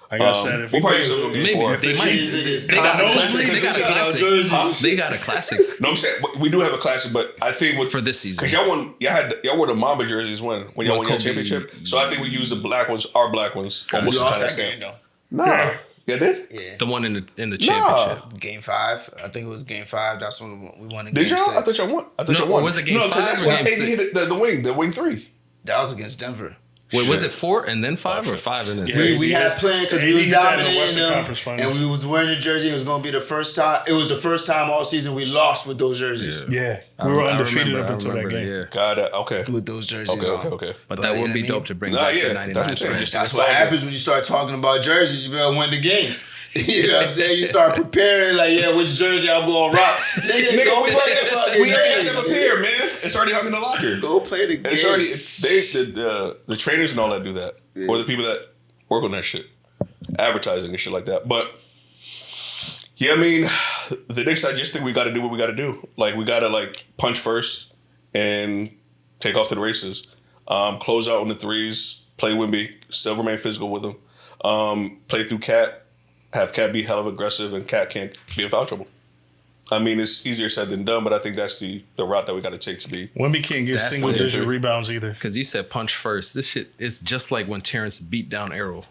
I got said if We'll we probably play- use those on game Maybe 4. they might. They got a classic. They got a classic. Jerseys. They got a classic No, I'm saying we do have a classic, but I think with for this season. because y'all wore the Mamba jerseys when y'all When won your Kobe- championship. So I think we use the black ones, our black ones, almost We to lost kind of that game stand. though. Nah, yeah, did. Yeah. The one in the Nah, championship. Game 5. I think it was game 5. That's when we won in did game y'all? 6. I thought y'all won. I thought No, y'all won. was it game No, 'cause 5 that's or when game AD 6? hit the wing 3. That was against Denver. Wait, was it 4 and then 5 or 5 and then Yeah, 6? We had planned because we was AD got in the dominating Western them, Conference Finals. and we was wearing the jersey. It was going to be the first time. It was the first time all season we lost with those jerseys. Yeah, I we were remember- undefeated I up until that remember, game. Yeah. God, okay. With those jerseys Okay, on. okay. But But that you would know be what I dope mean? to bring Nah, back yeah, the that's 99 what I'm saying. threads. That's It's what like- happens when you start talking about jerseys. You better win the game. You know what I'm saying? You start preparing, like, yeah, which jersey I'm going to rock. Nigga, go play the fucking We already got that game. up here, man. It's already hung in the locker. Go play the game. It's already the trainers and all that do that, or the people that work on that shit, advertising and shit like that. But yeah, I mean, the Knicks. I just think we got to do what we got to do. Like we got to like punch first and take off to the races. Close out on the threes. Play Wemby. Still remain physical with him. Play through Cat. Have Cat be hell of aggressive, and Cat can't be in foul trouble. I mean, it's easier said than done, but I think that's the route that we got to take to be. Wemby can't get That's single it. digit rebounds either. Because you said punch first. This shit is just like when Terrence beat down Arrow.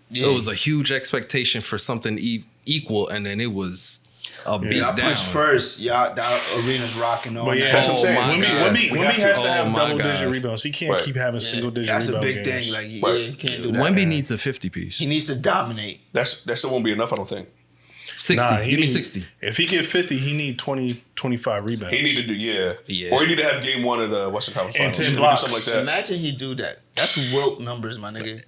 Yeah. It was a huge expectation for something equal, and then it was a beat Y'all down. punch first. Y'all, that arena's rocking on. But yeah, That's what I'm saying. my Wemby, God. Wemby, We Wemby have to. has to Oh have my double digit God. rebounds. He can't Right. keep having single digit That's a rebound big games. thing. Like, yeah, Right. you can't do that. Wemby needs a 50 piece. He needs to dominate. That still won't be enough, I don't think. 60. he Give me need- 60. If he get 50, he need 20, 25 rebounds. He need to do Yeah. or he need to have game 1 of the Western Conference And Finals. 10 He need to do blocks. something like that. Imagine he do that. That's Wilt numbers, my nigga.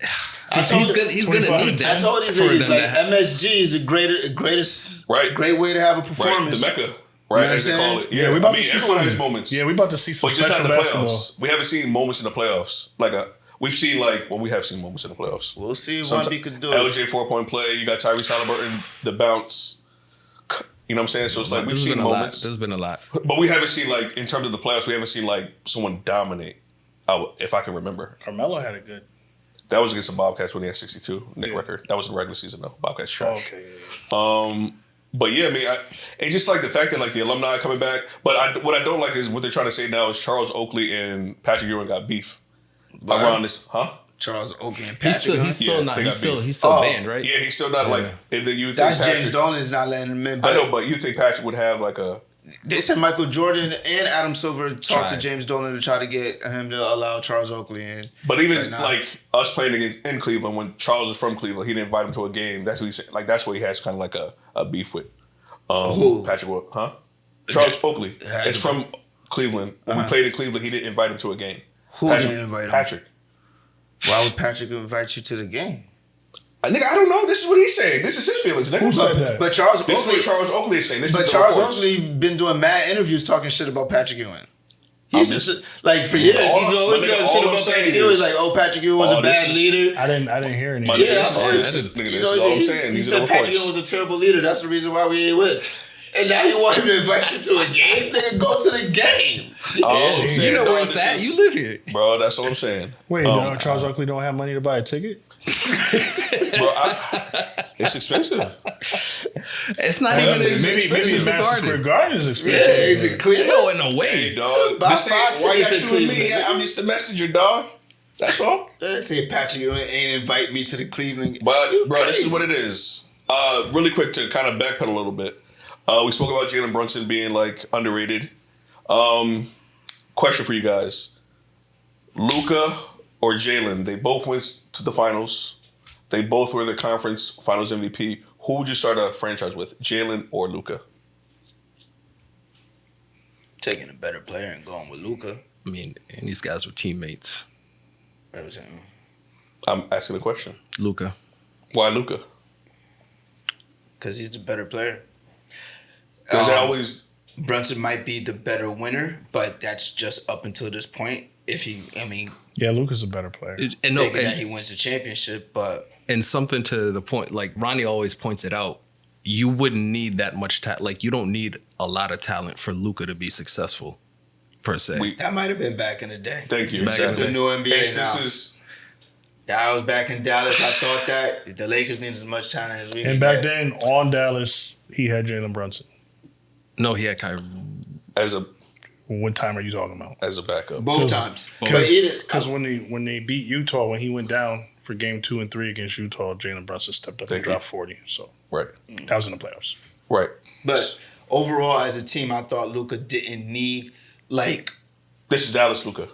He's gonna 25 need to that. I told you for this, them like to have- MSG is the greatest Right. great way to have a Right, performance. the Mecca, right, You know what as they I'm call saying? it. Yeah, we I about mean, to see everyone some has moments. Yeah, we about to see some but just not special in the basketball. playoffs. We haven't seen moments in the playoffs. We've seen we have seen moments in the playoffs. We'll see if Sometimes- Wemby could do it. LJ 4-point play. You got Tyrese Halliburton, the bounce. You know what I'm saying? So it's like we've This has seen been a lot. moments, This has been a lot. but we haven't seen in terms of the playoffs. We haven't seen someone dominate. If I can remember, Carmelo had a good. that was against the Bobcats when he had 62 Nick record. That was the regular season though. Bobcats trash. Okay. Yeah. But yeah, I mean, and just like the fact that the alumni are coming back. But what I don't like is what they're trying to say now is Charles Oakley and Patrick Ewing got beef around this, huh? Charles Oakley and He's Patrick. still, Ewing. he's still Yeah, not. they He's got still, beef. he's still Oh, banned, right? Yeah, he's still not and then you think That's Patrick, James Dolan is not letting him in. I But know, but you think Patrick would have a they said Michael Jordan and Adam Silver talked to Tried. James Dolan to try to get him to allow Charles Oakley in. But even Nah. us playing in Cleveland, when Charles is from Cleveland, he didn't invite him to a game. That's what he said. That's what he has kind of a beef with. Who? Patrick, huh? Charles Oakley. Has It's a- from Cleveland. When we played in Cleveland, he didn't invite him to a game. Who didn't invite him? Patrick. Why would Patrick invite you to the game? Nigga, I don't know. This is what he's saying. This is his feelings, nigga. Who said that? But Charles This is Oakley, what Charles Oakley is saying. This but is the Charles reports. Oakley been doing mad interviews talking shit about Patrick Ewing. He's I'm just- just, like for years. All- He's always my nigga, talking all shit I'm about saying Patrick Ewing. is- Like, oh, Patrick Ewing was Oh, a this bad is- leader. I didn't hear My anything. nigga, Yeah, this I've is- always, this is- nigga, he's this is always- all I'm he- saying. He These are said the Patrick reports. Ewing was a terrible leader. That's the reason why we ain't win. And now you want him to invite you to a game? Nigga, go to the game. Oh, I'm You saying, know dog, where it's this at. is- You live here. Bro, that's all I'm saying. Wait, Charles Oakley don't have money to buy a ticket? Bro, it's expensive. It's not Yeah, even. it's Maybe expensive. Madison Square Garden is Yeah, expensive. is it clear? No, in a Hey, way. dog. Buy This ain't- 5 why you tickets in shooting me? Cleveland. I'm just a messenger, dog. That's all. They say Patrick Ewing ain't invite me to the Cleveland. But You bro, this crazy. is what it is. Really quick to kind of backpedal a little bit. We spoke about Jalen Brunson being underrated. Question for you guys: Luka or Jalen? They both went to the finals. They both were the conference finals MVP. Who would you start a franchise with, Jalen or Luka? taking a better player and going with Luka. I mean, and these guys were teammates. That was him. I'm asking a question. Luca. Why Luca? Because he's the better player. Does it always? Brunson might be the better winner, but that's just up until this point. Yeah, Luka's a better player. And no, Thinking that he wins the championship, but and something to the point, like Ronnie always points it out, you wouldn't need that much talent. Like, you don't need a lot of talent for Luka to be successful, per se. that might have been back in the day. Thank you. Back in Just the the day. new NBA This now. is I was back in Dallas. I thought that the Lakers needed as much talent as we And need. back then, on Dallas, he had Jalen Brunson. No, he had Kyrie. as a What time are you talking about? backup. both times. But either Because when they beat Utah, when he went down for game 2 and 3 against Utah, Jalen Brunson stepped up Thank and you. dropped 40. So Right. that was in the playoffs. Right. But overall, as a team, I thought Luka didn't need This is Dallas Luca.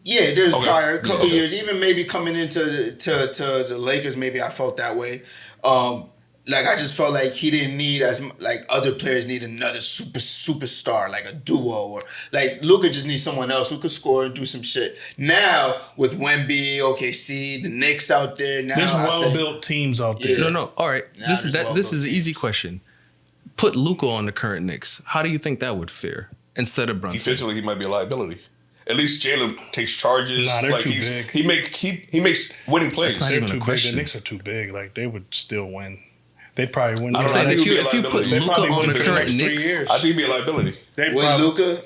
Yeah, there's Okay. prior a couple Okay. years, even maybe coming into the Lakers, maybe I felt that way. I just felt like he didn't need like other players need another superstar, like a duo, or like Luka just needs someone else who could score and do some shit. Now with Wemby, OKC, the Knicks out there now, There's I think- well-built teams out there. Yeah. No. All right. Nah, This there's is an easy teams. question. Put Luka on the current Knicks. How do you think that would fare instead of Brunson? Defensively, he might be a liability. At least Jalen takes charges. Nah, they're too big. He makes winning plays. That's not They're even a too big. The question. Knicks are too big. Like, they would still win. They'd probably win. I I'm don't know, saying I if think you it would be a put liability. Luka probably on win the for the current next 3 Knicks, years. I think he'd be a liability. They with probably, Luka,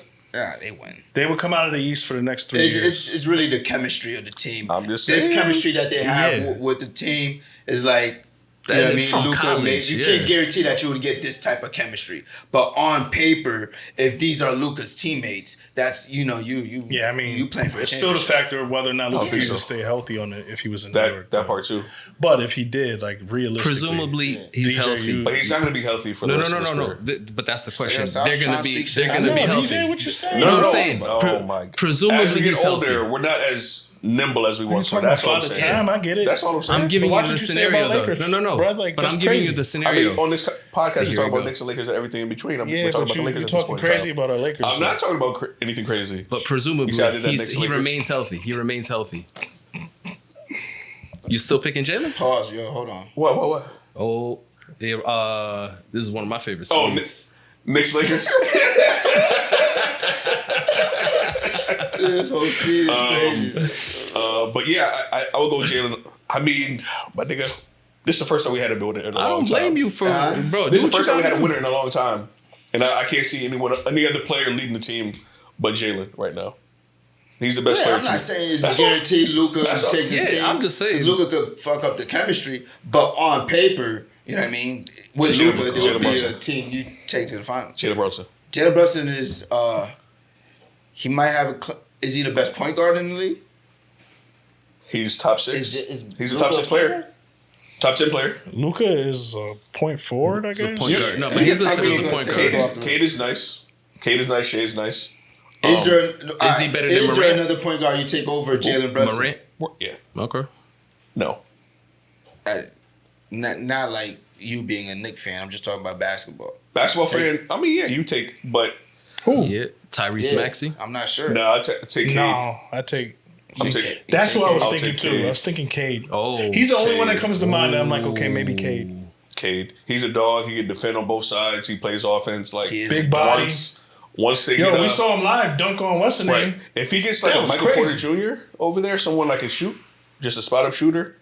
they win. they would come out of the East for the next 3 years. It's really the chemistry of the team. I'm just this saying. chemistry that they have Yeah. with the team is like. That You know is what I mean? from Luka, college, you yeah. can't guarantee that you would get this type of chemistry. But on paper, if these are Luka's teammates, that's you Yeah, I mean, you playing for a it's still the championship. factor of whether or not Luka think could so. stay healthy on it if he was in New York. That part too. But if he did, like, realistically, presumably he's DJ healthy. But he's not going to be healthy for the No. rest of his career. But that's the question. stop They're trying gonna to be. speak They're shit. gonna I be know, healthy. DJ, what you saying? No, I'm saying. Oh my God. Presumably as we get he's older, healthy. we're not as nimble as we You're once were. talking That's about what I'm Father saying. Time. I get it. That's all I'm saying. I'm giving But you watch the what you say scenario about though. Lakers, No. bruh, like, But that's I'm giving you crazy. the I scenario. mean, on this podcast, See, we're here talking we about go. Knicks and Lakers and everything in between. Yeah, we're talking but about the you're Lakers at this talking point in crazy time. about our Lakers. I'm not talking about anything crazy. But presumably You said I did that Knicks he Lakers. remains healthy. He remains healthy. You still picking Jalen? Pause, yo, hold on. What? Oh, yeah, this is one of my favorite Oh, scenes. Knicks Lakers? This whole scene is crazy. But yeah, I would go Jalen. I mean, my nigga, this is the first time we had a winner in a I long don't time. blame you for bro. This do is the what first time we you had a gotta winner in a long time. And I can't see any other player leading the team but Jalen right now. He's the best Yeah, player. I'm not too. saying it's That's all. guaranteed Luka That's all. takes his Yeah, team. I'm just saying. Luka could fuck up the chemistry, but on paper, you know what I mean? With Jalen- Luka, there Jalen would be Brunson. a team you take to the finals. Jalen Brunson. Jalen Brunson is he might have is he the best point guard in the league? He's top 6. Is He's a Luka top 6 player. Top 10 player. Luka is a point forward, I guess. He's a point guard. No, Yeah, but he's he's listed as a gonna point take guard. it off. Cade is nice. Cade is nice. Shea is nice. Is there is he better than is there Morant? another point guard you take over Jalen Brunson? Morant. Yeah. Okay. No. Not like you being a Knicks fan. I'm just talking about basketball. Basketball fan, I mean, yeah, you take, but Who? Yeah. Tyrese Yeah, Maxey. I'm not sure. no, I take Cade. No, I take. I'm You taking. take- That's you what I was I'll thinking take too. Cade. I was thinking Cade. Oh, He's the only one that Cade. comes to mind. That I'm like, okay, maybe Cade. Cade. He's a dog. He can defend on both sides. He plays offense. Like He is Big body. once they Yo, get we up, saw him live dunk on what's the right. name? If he gets like That a was Michael crazy. Porter Jr. over there, someone that can shoot, just a spot up shooter,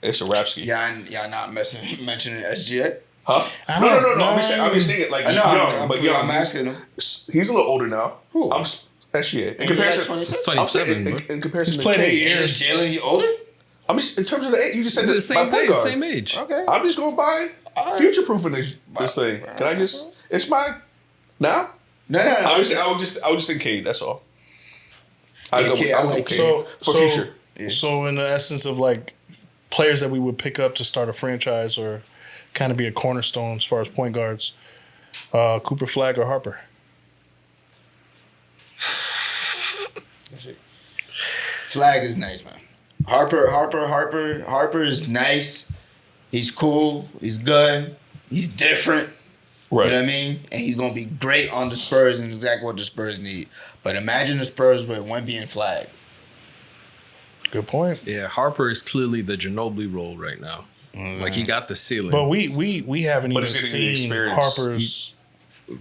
it's a rap ski. Y'all not mentioning SGA? Huh? I No. don't I'm just saying it like I know. young, but young. I'm asking him. He's a little older now. Who? I'm SGA. In He comparison, like 26? It's I'm saying 27, in comparison He's to played 8 Cade. years. Is Jalen he older? I'm just in terms of the age. You just said They're the by same point age. guard. Same age. Okay. I'm just going by future proofing this thing. Can I just? It's my now. No. I would just think Cade. That's all. I go. Cade, I I would go like Cade for future. So in the essence of like players that we would pick up to start a franchise or kind of be a cornerstone as far as point guards, Cooper Flag or Harper. Flag is nice, man. Harper is nice. He's cool. He's good. He's different. Right. You know what I mean? And he's gonna be great on the Spurs and exactly what the Spurs need. But imagine the Spurs with Wemby and Flag. Good point. Yeah, Harper is clearly the Ginobili role right now. Like he got the ceiling. But we haven't But even he's getting the seen experience. Harper's.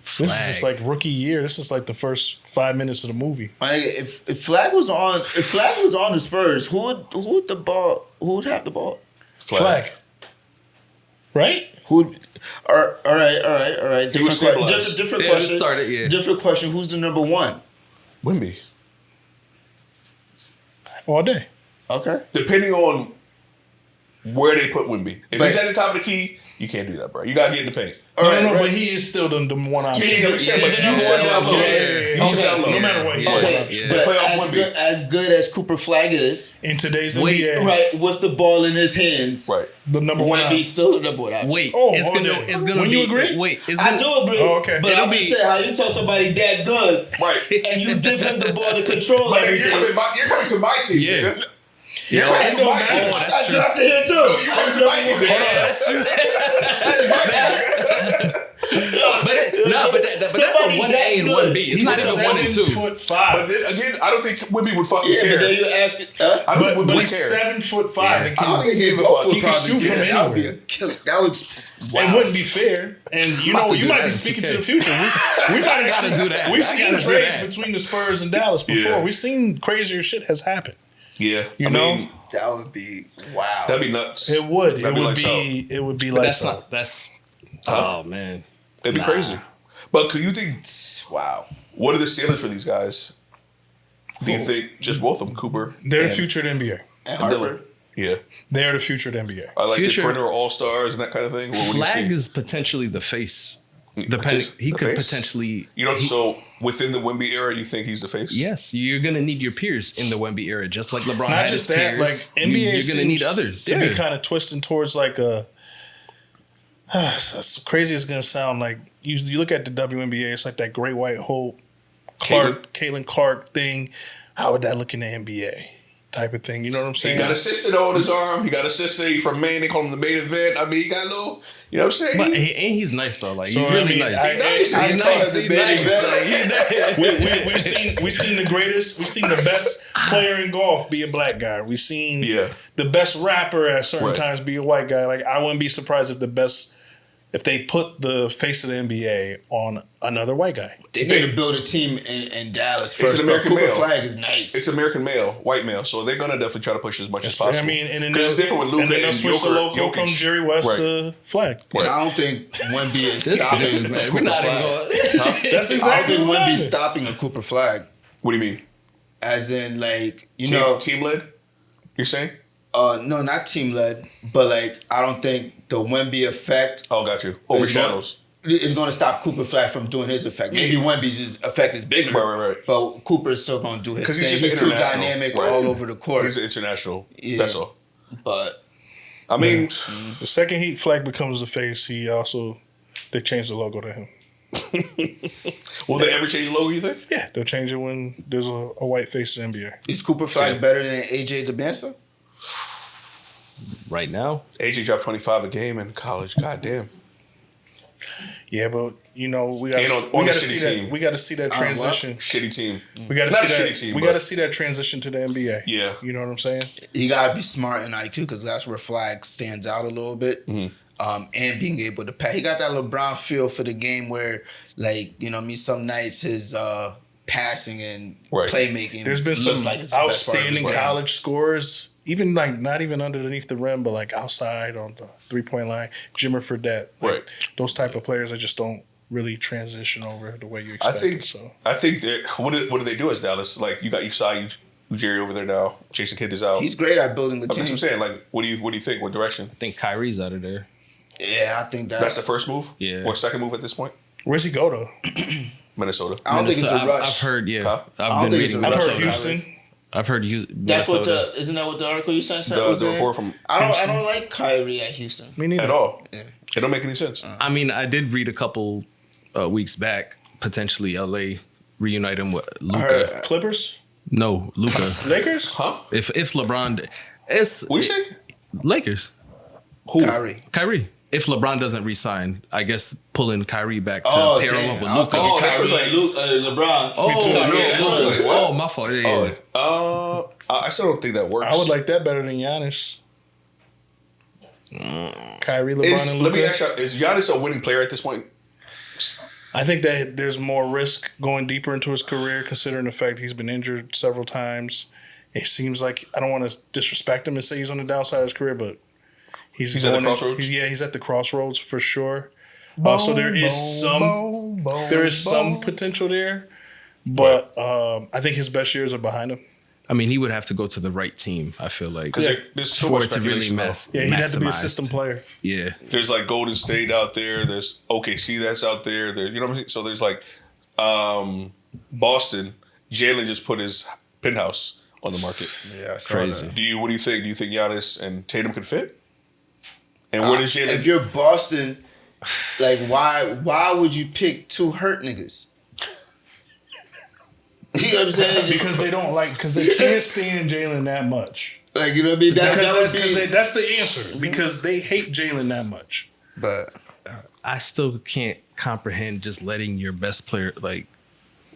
Flag. This is just like rookie year. This is like the first 5 minutes of the movie. Like, if Flag was on the Spurs, who would have the ball? Flag. Right? All right. He was stabilized. Different Yeah, question. it started, yeah. Different question. Who's the number one? Wemby. All day. Okay. Depending on where they put Wemby. If But- he's at the top of the key, you can't do that, bro. You gotta get in the paint. No, but he is still the one option. Yeah, but you yeah, should yeah, down low. yeah. You should down low. No matter what. Yeah. Okay. Yeah. But Playoff as good as Cooper Flag is, In today's Wait, NBA, right, with the ball in his hands, Right. the number one Wemby's option. still the number one option. Wait, Oh, it's all gonna day. it's gonna When be you agree? wait, it's I gonna do agree. Oh, okay. But It'll I'm just be- saying, how you tell somebody that good Right. and you give him the ball to control But everything. you're coming to my team, Yeah. nigga. Yeah, You're coming to my that's team. true. That's I true. drafted here too. You're coming to my team, nigga. That's true. But that's a Somebody 1A that and good. 1B. It's He's not even 1 and 2. 7'5". But then, again, I don't think Wemby would fucking Yeah, but then care. you ask it. I don't But think Wemby would he's care. 7'5". Yeah. And I don't can, think he gave a He fuck. can shoot from That would be a anywhere. killer. That would. It wouldn't be fair. And you about know, to you do might that be in speaking 2K. to the future. We might gotta actually do that. We've I seen gotta do trades that. between the Spurs and Dallas before. Yeah. We've seen crazier shit has happened. Yeah. You I know? mean, That would be wow. that'd be nuts. It would. That'd be lights out. It would be But like that's not that's oh man. It'd be Nah. crazy. But could you think, Wow. what are the ceilings for these guys? Do you think just both of them, Cooper? They're the and- future of the NBA. And and Harper. Dillon? Yeah. They're the future of the NBA. I like Future- the perimeter all-stars and that kind of thing. What do you Flag see? is potentially the face. Depending, Potent- he the could face? potentially. You know, so within the Wemby era, you think he's the face? Yes, you're gonna need your peers in the Wemby era, just like LeBron Not had just his that, like peers. NBA you're gonna need seems others to be kind of twisting towards like a. As crazy as it's gonna sound, like you look at the WNBA, it's like that Great White Hope, Caitlin Clark thing. How would that look in the NBA? Type of thing. You know what I'm He saying? got a sister though on his arm. He got a sister. He from Maine. They call him the main event. I mean, he got a little. You know what I'm saying? But and he's nice though. Like So, he's I really mean, nice. He's nice. He's I nice. saw the He's main nice. event. Like, he's nice. we've seen the greatest. We've seen the best player in golf be a black guy. We've seen Yeah. the best rapper at certain Right. times be a white guy. Like I wouldn't be surprised if they put the face of the NBA on another white guy. They need to build a team in Dallas It's first. an but American Cooper male. Flag is nice. It's American male, white male, so they're gonna definitely try to push as much as I possible. mean, and then because it's different with Luka and then they'll and switch the logo from Jokic. Jerry West Right. to Flag. and I don't think Wemby is This stopping dude, man, we're Cooper not even Flag. going. That's I don't exactly think what Wemby's happened. stopping a Cooper Flag. What do you mean? As in, like, you know, Team led? You're saying? no, not team led, but like, I don't think the Wemby effect Oh, got you. Overshadows. is going to stop Cooper Flag from doing his effect. Maybe Wemby's effect is bigger, Right. but Cooper is still going to do his 'Cause thing. he's He's, just too international. dynamic Right. all over the court. He's international. Yeah. That's all. But I mean, The second Flag becomes the face, they change the logo to him. will they ever change the logo, you think? Yeah, they'll change it when there's a white face in the NBA. is Cooper Flag better than AJ DeBansa? Right now, AJ dropped 25 a game in college. God damn. Yeah, but you know we got And on we a got to shitty see team. that we got to see that transition. Shitty team. We got to Not see a that. shitty team, We but- got to see that transition to the NBA. Yeah. You know what I'm saying? You gotta be smart in IQ because that's where Flag stands out a little bit. And being able to pass. He got that LeBron feel for the game where, like, you know, some nights his passing and Right. playmaking. There's been looks some like it's the best part of his outstanding game. college scores, even like not even underneath the rim, but like outside on the 3-point line. Jimmer Fredette, like, Right. Those type of players that just don't really transition over the way you I expect. think. So I think that what do they do as Dallas? Like you got Usai Ujiri over there now. Jason Kidd is out. He's great at building the That's what team. I'm saying. Like, what do you think? What direction? I think Kyrie's out of there. Yeah, I think That's the first move. Yeah. Or second move at this point. where's he go though? Minnesota. I don't think it's a Minnesota, rush. I've heard, yeah. Huh? I've don't been think it's reading a I've rush. heard Minnesota. Houston. I've heard That's what Minnesota. isn't that what the article you sent The was in? report from I don't like Kyrie at Houston. Me neither. at all. It don't make any sense. I mean, I did read a couple weeks back, potentially LA reunite him with Luca. Clippers, No, Luca. Lakers. Huh? if LeBron, it's What you say? Lakers. Who? Kyrie. Kyrie. if LeBron doesn't resign, I guess pulling Kyrie back to Oh, pair him damn. up with I was Luka. thinking that's Kyrie what's and LeBron. Oh, too. yeah, that's what I was like, what? oh, my fault. Yeah. I still don't think that works. I would like that better than Giannis. Kyrie, LeBron, and Let me Luka. ask you: is Giannis a winning player at this point? I think that there's more risk going deeper into his career, considering the fact he's been injured several times. It seems like I don't want to disrespect him and say he's on the downside of his career, but he's at the crossroads? He's at the crossroads for sure. So there is some potential there, but I think his best years are behind him. I mean, he would have to go to the right team, I feel like. Because there's so for much it to really speculation. mess. Yeah, he'd have to be a maximized. system player. Yeah. There's like Golden State out there. There's OKC that's out there. There, you know what I'm saying? So there's like Boston. Jalen just put his penthouse on the market. Yeah, I saw Crazy. that. What do you think? Do you think Giannis and Tatum can fit? And where does Jalen? If you're Boston, like why would you pick two hurt niggas? You know what I'm saying? Because they can't stand Jalen that much. Like, you know what I mean? That's the answer. Because they hate Jalen that much. But I still can't comprehend just letting your best player, like,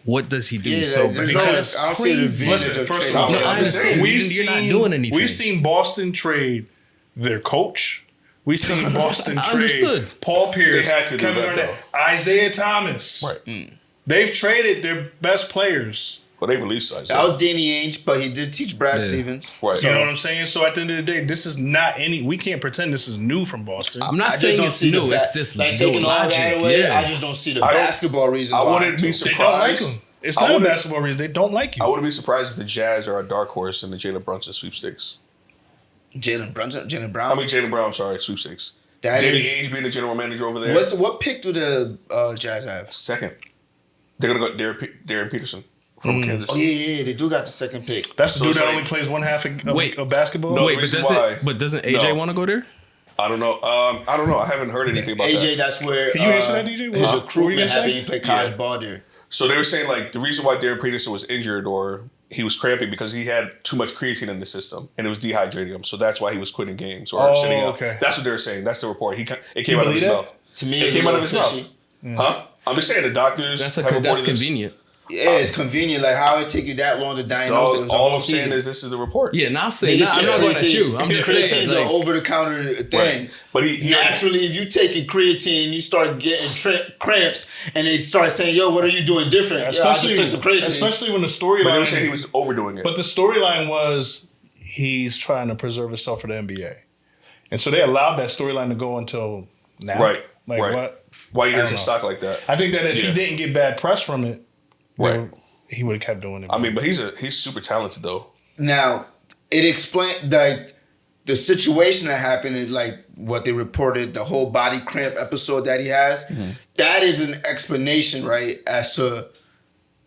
what does he do yeah, so there's bad? no, Because I don't see the crazy. advantage Listen, of first of trading all, Jalen. I understand. You're not doing anything. We've seen Boston trade their coach. We've seen Boston trade Understood. Paul Pierce, They had to do Kevin that, Garnett, Isaiah Thomas. Right. They've traded their best players. Well, they released Isaiah. That was Danny Ainge, but he did teach Brad Stevens. Right. You know what I'm saying? So at the end of the day, this is not we can't pretend this is new from Boston. I'm not I just saying don't it's see new. the It's just like no taking all logic. that away. Yeah. I just don't see the I don't- basketball reason I why. wouldn't be They don't like surprised. him. It's I not a wouldn't- basketball reason. They don't like you. I wouldn't be surprised if the Jazz are a dark horse in the Jalen Brunson sweepstakes. Jalen Brown. I mean, Jalen Brown, sorry, sweepstakes. That Danny is- Ainge being the general manager over there. What pick do the Jazz have? Second. They're going to go Darren Peterson from Kansas. Oh yeah, they do got the second pick. That's the So dude it's that like- only plays one half Wait. of basketball. No, Wait, the reason why- but doesn't AJ No. want to go there? I don't know. I don't know. I haven't heard anything about AJ, that. that's where Can you answer that, DJ? his What were you recruitment gonna had say? him play college Yeah. ball there. So they were saying like the reason why Darren Peterson was injured or he was cramping because he had too much creatine in the system and it was dehydrating him. So that's why he was quitting games or Oh, sitting out. okay. That's what they were saying. That's the report. It came You out of his believe that? mouth. To me, It it's came a out of his little mouth. fishy. Huh? I'm just saying the doctors That's have reported this. convenient. Yeah, it's convenient. Like how it take you that long to diagnose it? It was a All whole I'm saying season. is this is the report. Yeah, not saying. Niggas I'm take not going at creatine. you. I'm just Creatine saying. is an Like, over-the-counter thing. Right. But he Naturally, if you taking creatine, you start getting cramps, and they start saying, "Yo, what are you doing different?" Yeah, I just took some creatine. Especially when the but they were saying he storyline. was overdoing it. But the storyline was he's trying to preserve himself for the NBA, and so they allowed that storyline to go until now. Right. Like right. what? Why you I guys don't in know. stock like that? I think that if Yeah. he didn't get bad press from it, Right. then he would have kept doing it. I mean, but he's super talented though. Now, it explained like the situation that happened, is like what they reported, the whole body cramp episode that he has. That is an explanation, right, as to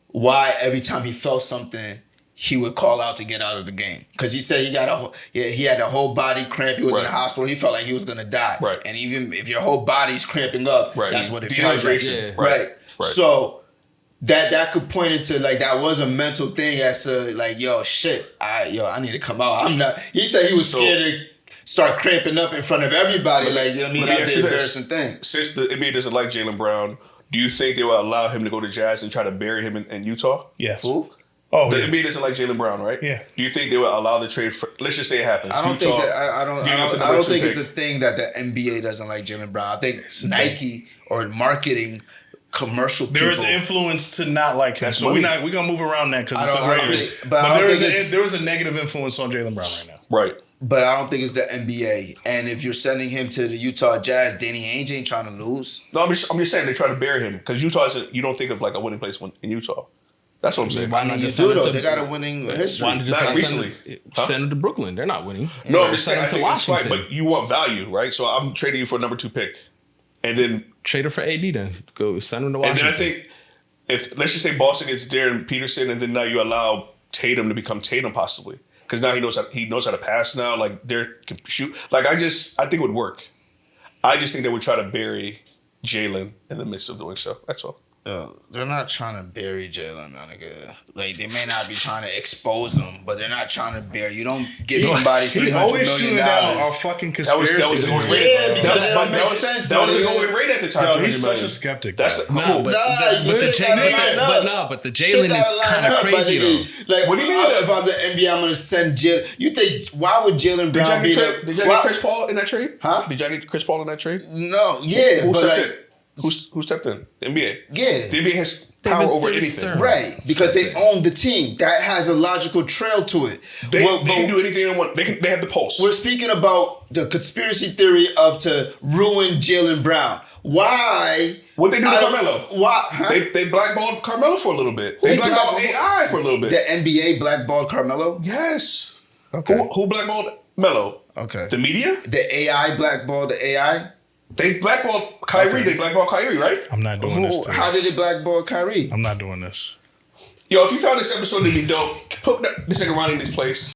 why every time he felt something, he would call out to get out of the game. Because he said he had a whole body cramp. He was in the Right. hospital. He felt like he was gonna die. Right. And even if your whole body's cramping up, Right. that's what it feels like. Dehydration. Yeah. Right. Right. So that could point into like that was a mental thing as to like, yo, shit, I need to come out. I'm not. He said he was So- scared to start cramping up in front of everybody. Like, you know what I mean? Let me That's ask the you this. embarrassing thing. Since the NBA doesn't like Jalen Brown, do you think they will allow him to go to Jazz and try to bury him in Utah? yes. Who? Oh, The yeah. NBA doesn't like Jalen Brown, right? Yeah. Do you think they will allow the trade? Let's just say it happens. I don't Utah, think that. I don't. giving up the I number don't two think it's pick. a thing that the NBA doesn't like Jalen Brown. I think Nike or marketing commercial people. There is influence to not like him, That's so we're money. gonna move around that because I it's don't- a I great don't risk. think- But but I don't there is think it's- there is a negative influence on Jalen Brown right now. Right. But I don't think it's the NBA. And if you're sending him to the Utah Jazz, Danny Ainge ain't trying to lose. No, I'm just saying they try to bury him because Utah isn't. You don't think of like a winning place in Utah. That's what I'm saying. Why I not mean, you just do send him though. to- They got a winning history. Why not just Not send recently. him- Huh? send him to Brooklyn? They're not winning. No, I'm Or just send saying. I him to think it's fine, Washington. but you want value, right? So I'm trading you for a number 2 pick, and then Trade her for AD then. Go send him to and Washington. then I think if let's just say Boston gets Darren Peterson, and then now you allow Tatum to become Tatum possibly because now he knows how to pass now. Like they can shoot. Like I think it would work. I just think they would try to bury Jalen in the midst of doing so. That's all. They're not trying to bury Jalen, my nigga. Like, they may not be trying to expose him, but they're not trying to bury. You don't give somebody He $300 always million. shooting down our fucking conspiracy. That was the going rate. Yeah, because it don't make sense. That was the going rate at the time. Yo, he's $300 such million. a skeptic. That's bro. Nah, but the Jalen is kind of crazy though. Like, What do you mean? If I'm the NBA, I'm gonna send Jalen. You think why would Jalen Did Brown y'all be get, the? did y'all get Chris Paul in that trade? Huh? Did y'all get Chris Paul in that trade? No, yeah, Who but stepped like, in? Who stepped in? The NBA. yeah. The NBA has power over David anything. Stern. Right, because they own the team. That has a logical trail to it. They Well, can but do anything they want. They have the pulse. we're speaking about the conspiracy theory of to ruin Jalen Brown. Why? What they do to I don't- Carmelo? Why? Huh? They blackballed Carmelo for a little bit. They blackballed blackballed- AI for a little bit. The NBA blackballed Carmelo. Yes. Okay. Who blackballed Melo? Okay. The media? The AI blackballed the AI. They blackballed Kyrie. They blackballed Kyrie, right? I'm not doing this. To How you. did it blackball Kyrie? I'm not doing this. Yo, if you found this episode to be dope, put this nigga Ronnie in this place.